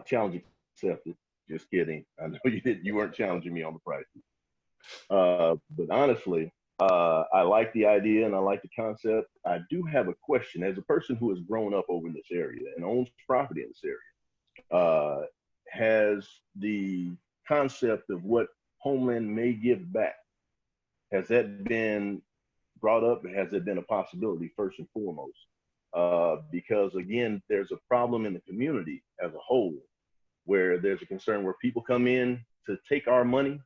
challenge accepted. Just kidding. I know you weren't challenging me on the price. But honestly, I like the idea and I like the concept. I do have a question. As a person who has grown up over in this area and owns property in this area, has the concept of what Homeland may give back, has that been brought up? Has it been a possibility first and foremost? Because again, there's a problem in the community as a whole where there's a concern where people come in to take our money.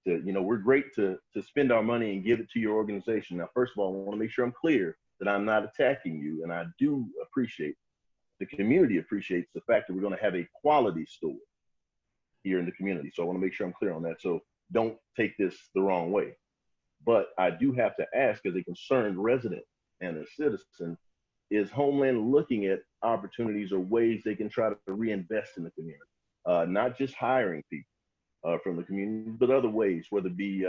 You know, we're great to spend our money and give it to your organization. Now, first of all, I want to make sure I'm clear that I'm not attacking you. And I do appreciate, the community appreciates the fact that we're going to have a quality store here in the community. So I want to make sure I'm clear on that. So don't take this the wrong way. But I do have to ask, as a concerned resident and a citizen, is Homeland looking at opportunities or ways they can try to reinvest in the community? Not just hiring people from the community, but other ways, whether it be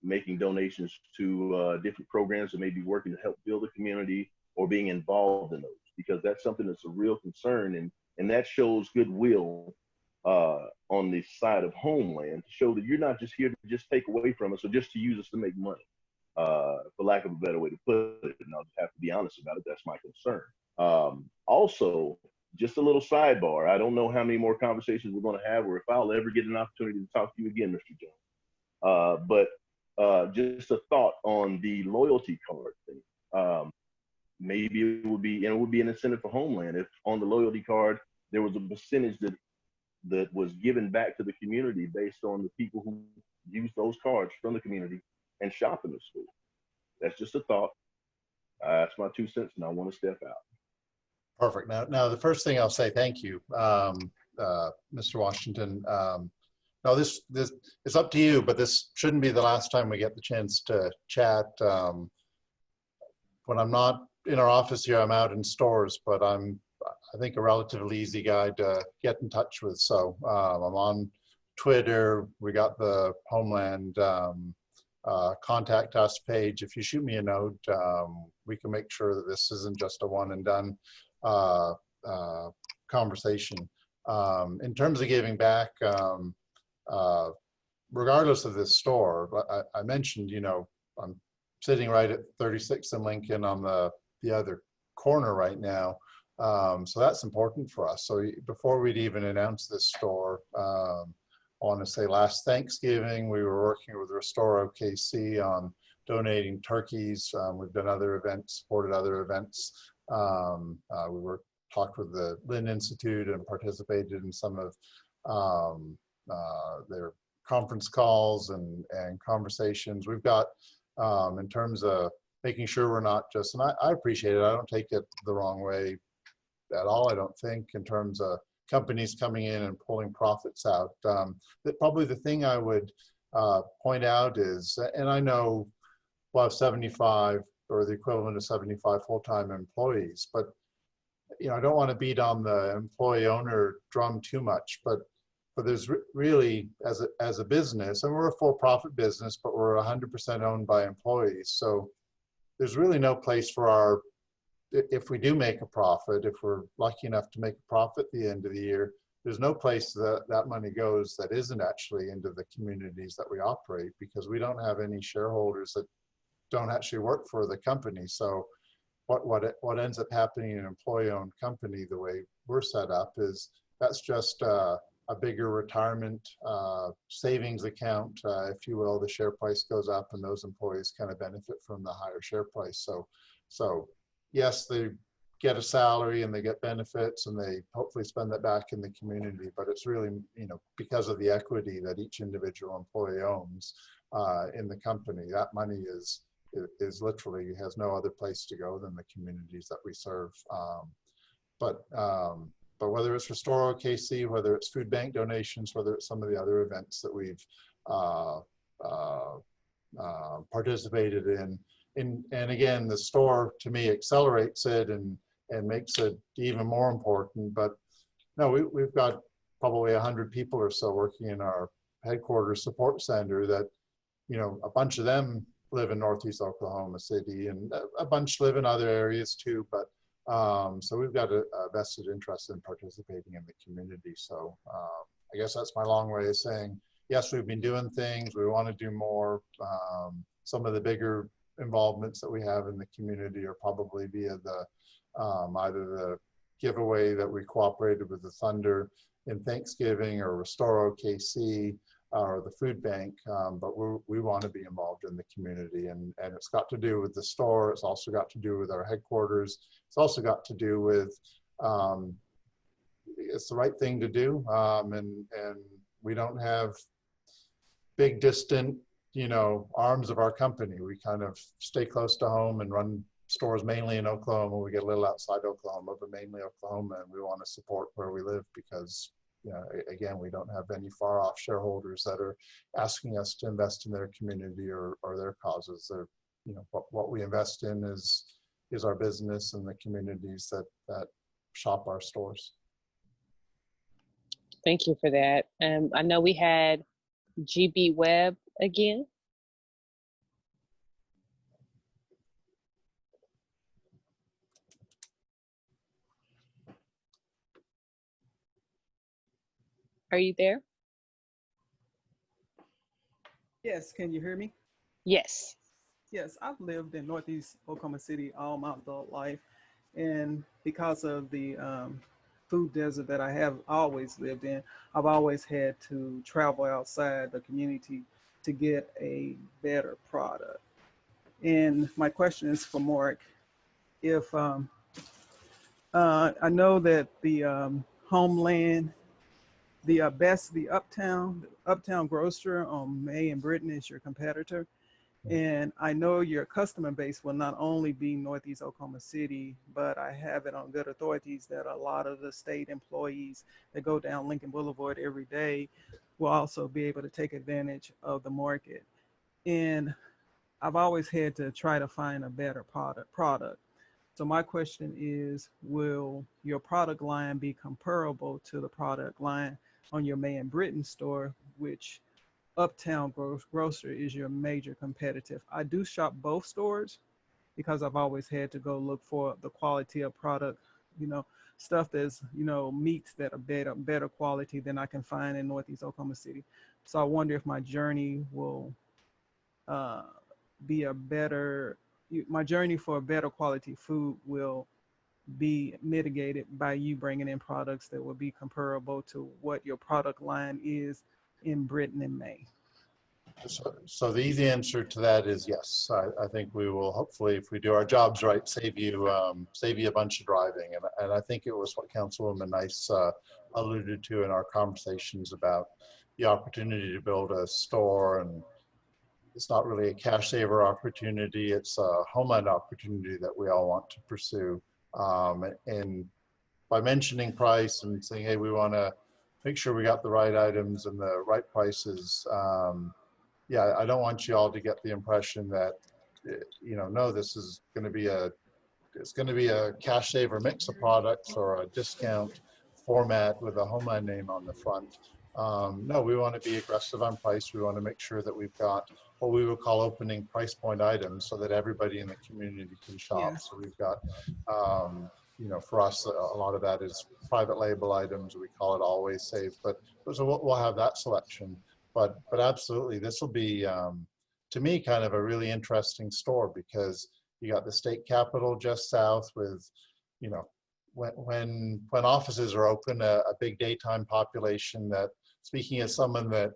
making donations to different programs that may be working to help build a community or being involved in those, because that's something that's a real concern. And that shows goodwill on the side of Homeland to show that you're not just here to just take away from us or just to use us to make money, for lack of a better way to put it. And I'll just have to be honest about it. That's my concern. Also, just a little sidebar. I don't know how many more conversations we're going to have or if I'll ever get an opportunity to talk to you again, Mr. Jones. But just a thought on the loyalty card thing. Maybe it would be, and it would be an incentive for Homeland if on the loyalty card, there was a percentage that was given back to the community based on the people who use those cards from the community and shop in the store. That's just a thought. That's my 2 cents, and I want to step out. Perfect. Now the first thing I'll say, thank you, Mr. Washington. Now this it's up to you, but this shouldn't be the last time we get the chance to chat. When I'm not in our office here, I'm out in stores, but I think a relatively easy guy to get in touch with. So I'm on Twitter. We got the Homeland contact us page. If you shoot me a note, we can make sure that this isn't just a one and done conversation. In terms of giving back, regardless of this store, I mentioned, you know, I'm sitting right at 36 in Lincoln on the other corner right now. So that's important for us. So before we'd even announced this store, I want to say last Thanksgiving, we were working with Restore OKC on donating turkeys. We've done other events, supported other events. We talked with the Lynn Institute and participated in some of their conference calls and conversations. We've got, in terms of making sure we're not just, and I appreciate it, I don't take it the wrong way at all, I don't think, in terms of companies coming in and pulling profits out. Probably the thing I would point out is, and I know we'll have 75 or the equivalent of 75 full-time employees, but I don't want to beat on the employee owner drum too much, but there's really, as a business, and we're a for-profit business, but we're 100% owned by employees. So there's really no place for our, if we do make a profit, if we're lucky enough to make a profit at the end of the year, there's no place that money goes that isn't actually into the communities that we operate, because we don't have any shareholders that don't actually work for the company. So what ends up happening in an employee-owned company, the way we're set up, is that's just a bigger retirement savings account, if you will. The share price goes up and those employees kind of benefit from the higher share price. So yes, they get a salary and they get benefits and they hopefully spend that back in the community, but it's really, because of the equity that each individual employee owns in the company, that money is literally has no other place to go than the communities that we serve. But whether it's Restore OKC, whether it's food bank donations, whether it's some of the other events that we've participated in, and again, the store to me accelerates it and makes it even more important. But no, we've got probably 100 people or so working in our headquarters support center that, a bunch of them live in Northeast Oklahoma City, and a bunch live in other areas too. But so we've got a vested interest in participating in the community. So I guess that's my long way of saying, yes, we've been doing things. We want to do more. Some of the bigger involvements that we have in the community are probably via the either the giveaway that we cooperated with the Thunder in Thanksgiving, or Restore OKC, or the food bank, but we want to be involved in the community, and it's got to do with the store. It's also got to do with our headquarters. It's also got to do with it's the right thing to do, and we don't have big distant arms of our company. We kind of stay close to home and run stores mainly in Oklahoma. We get a little outside Oklahoma, but mainly Oklahoma, and we want to support where we live because again, we don't have any far off shareholders that are asking us to invest in their community or their causes. They're, what we invest in is our business and the communities that shop our stores. Thank you for that. I know we had GB Webb again. Are you there? Yes, can you hear me? Yes. Yes, I've lived in Northeast Oklahoma City all my adult life. And because of the food desert that I have always lived in, I've always had to travel outside the community to get a better product. And my question is for Mark. If I know that the Homeland, the Uptown Grocer on May and Britton is your competitor. And I know your customer base will not only be Northeast Oklahoma City, but I have it on good authorities that a lot of the state employees that go down Lincoln Boulevard every day will also be able to take advantage of the market. And I've always had to try to find a better product. So my question is, will your product line be comparable to the product line on your May and Britton store, which Uptown Grocer is your major competitive? I do shop both stores because I've always had to go look for the quality of product, stuff that's, meats that are better quality than I can find in Northeast Oklahoma City. So I wonder if my journey will be my journey for a better quality food will be mitigated by you bringing in products that will be comparable to what your product line is in Britain and May? So the easy answer to that is yes. I think we will hopefully, if we do our jobs right, save you a bunch of driving. And I think it was what Councilwoman Nice alluded to in our conversations about the opportunity to build a store. And it's not really a cash saver opportunity. It's a homeland opportunity that we all want to pursue. And by mentioning price and saying, hey, we want to make sure we got the right items and the right prices. Yeah, I don't want you all to get the impression that, no, this is going to be a cash saver mix of products or a discount format with a Homeland name on the front. No, we want to be aggressive on price. We want to make sure that we've got what we would call opening price point items so that everybody in the community can shop. Yeah. So we've got, for us, a lot of that is private label items. We call it always safe, but so we'll have that selection. But absolutely, this will be, to me, kind of a really interesting store because you got the state capitol just south with, when offices are open, a big daytime population that, speaking as someone that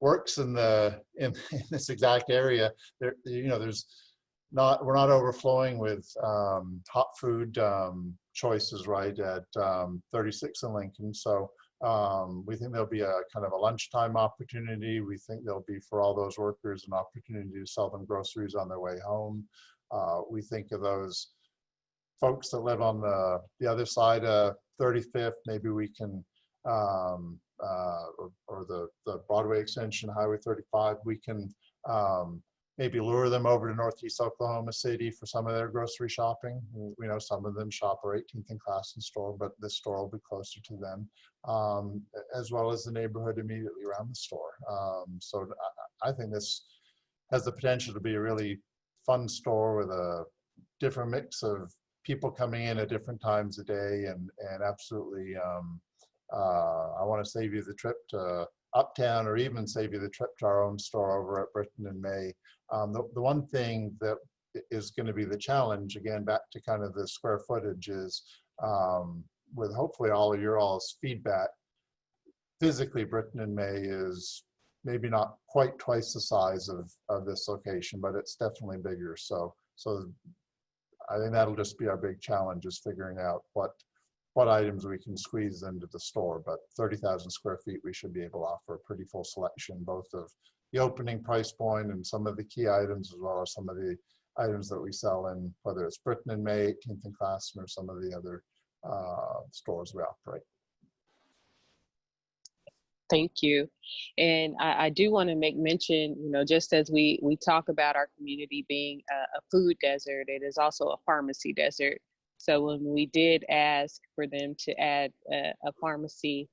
works in this exact area, we're not overflowing with hot food choices right at 36 in Lincoln. So we think there'll be a kind of a lunchtime opportunity. We think there'll be for all those workers an opportunity to sell them groceries on their way home. We think of those folks that live on the other side of 35th, maybe we can, or the Broadway extension, Highway 35, we can maybe lure them over to Northeast Oklahoma City for some of their grocery shopping. We know some of them shop our 18th and Classen store, but this store will be closer to them, as well as the neighborhood immediately around the store. So I think this has the potential to be a really fun store with a different mix of people coming in at different times of day, and absolutely, I want to save you the trip to Uptown, or even save you the trip to our own store over at Britain and May. The one thing that is going to be the challenge, again, back to kind of the square footage, is with hopefully all of your all's feedback, physically Britain and May is maybe not quite twice the size of this location, but it's definitely bigger. So I think that'll just be our big challenge, is figuring out what items we can squeeze into the store. But 30,000 square feet, we should be able to offer a pretty full selection, both of the opening price point and some of the key items, as well as some of the items that we sell in, whether it's Britain and May, 18th and Classen, or some of the other stores we operate. Thank you. And I do want to make mention, just as we talk about our community being a food desert, it is also a pharmacy desert. So when we did ask for them to add a pharmacy,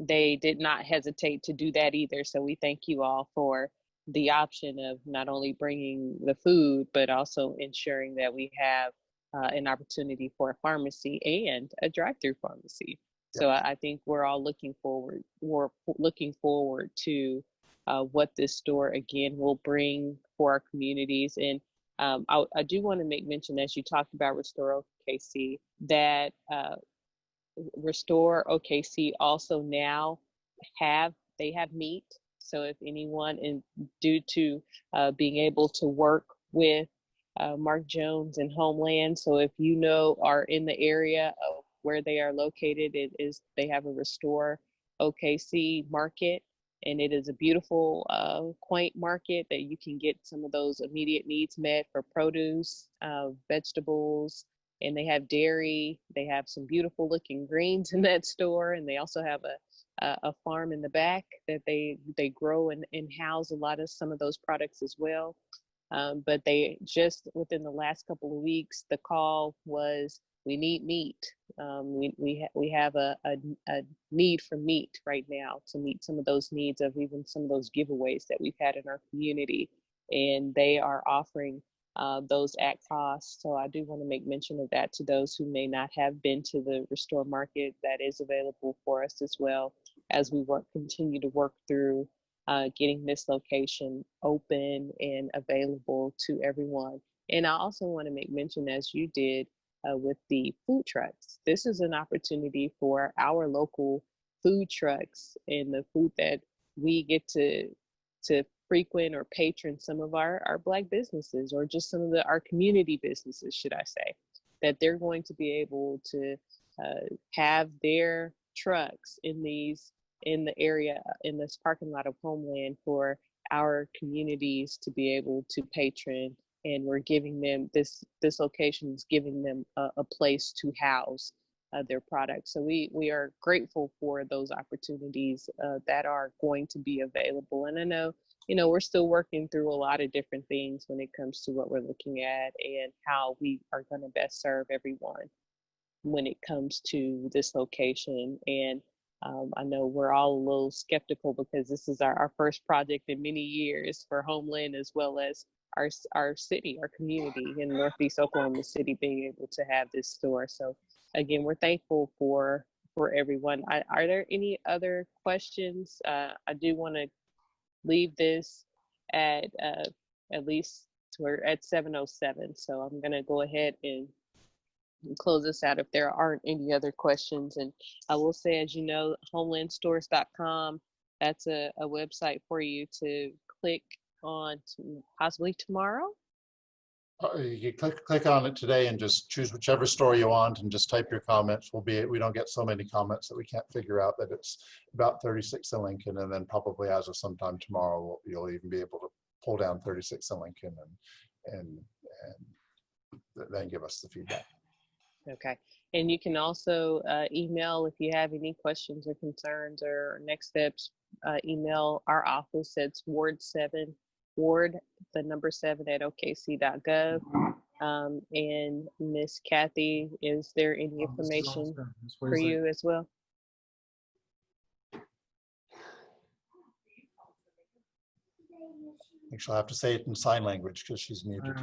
they did not hesitate to do that either. So we thank you all for the option of not only bringing the food, but also ensuring that we have an opportunity for a pharmacy and a drive-through pharmacy. So I think we're all looking forward to what this store again will bring for our communities. And I do want to make mention, as you talked about Restore OKC, that Restore OKC also now have meat. So if anyone, and due to being able to work with Mark Jones and Homeland, so if are in the area of where they are located, they have a Restore OKC market, and it is a beautiful, quaint market that you can get some of those immediate needs met for produce, vegetables, and they have dairy. They have some beautiful looking greens in that store, and they also have a farm in the back that they grow and house a lot of some of those products as well. But they just, within the last couple of weeks, the call was, we need meat. We have a need for meat right now to meet some of those needs of even some of those giveaways that we've had in our community, and they are offering those at cost. So I do want to make mention of that to those who may not have been to the Restore Market. That is available for us as well, as we continue to work through getting this location open and available to everyone. And I also want to make mention, as you did, with the food trucks. This is an opportunity for our local food trucks and the food that we get to frequent or patron some of our Black businesses, or just some of our community businesses, should I say, that they're going to be able to have their trucks in the area, in this parking lot of Homeland, for our communities to be able to patron. And we're giving them this location is giving them a place to house their products. So we are grateful for those opportunities that are going to be available. And I know, we're still working through a lot of different things when it comes to what we're looking at and how we are going to best serve everyone when it comes to this location. And I know we're all a little skeptical because this is our first project in many years for Homeland, as well as our city, our community in Northeast Oklahoma City, being able to have this store. So again, we're thankful for everyone. Are there any other questions? I do want to leave this at least we're at 7:07. So I'm going to go ahead and close this out if there aren't any other questions. And I will say, as you know, homelandstores.com, that's a website for you to click on possibly tomorrow. You click on it today and just choose whichever store you want and just type your comments. We don't get so many comments that we can't figure out that it's about 36 in Lincoln, and then probably as of sometime tomorrow, you'll even be able to pull down 36 in Lincoln and then give us the feedback. Okay. And you can also email if you have any questions or concerns or next steps. Email our office. It's Ward 7 at okc.gov. And Miss Kathy, is there any information for you as well? I think she'll have to say it in sign language because she's muted.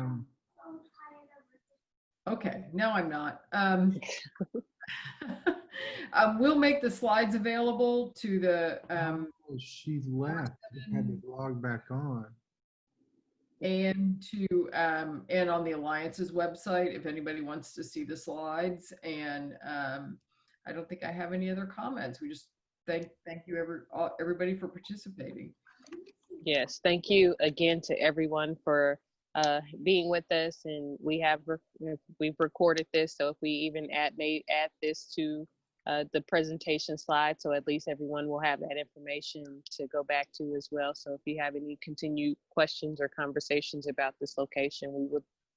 Okay, no, I'm not. We'll make the slides available to the. She left. I had to log back on. And to and on the Alliance's website, if anybody wants to see the slides. And I don't think I have any other comments. We just thank you everybody for participating. Yes, thank you again to everyone for being with us. And we've recorded this, so if we even may add this to the presentation slide, so at least everyone will have that information to go back to as well. So if you have any continued questions or conversations about this location,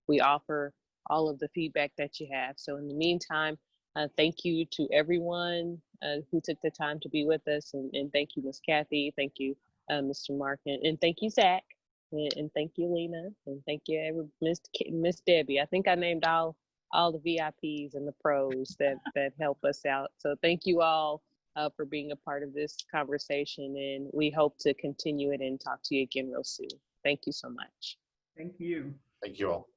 we offer all of the feedback that you have. So in the meantime, thank you to everyone who took the time to be with us, and thank you, Ms. Kathy, thank you, Mr. Mark, and thank you, Zach, and thank you, Lena, and thank you, Miss Debbie. I think I named all the VIPs and the pros that help us out. So thank you all for being a part of this conversation, and we hope to continue it and talk to you again real soon. Thank you so much. Thank you. Thank you all.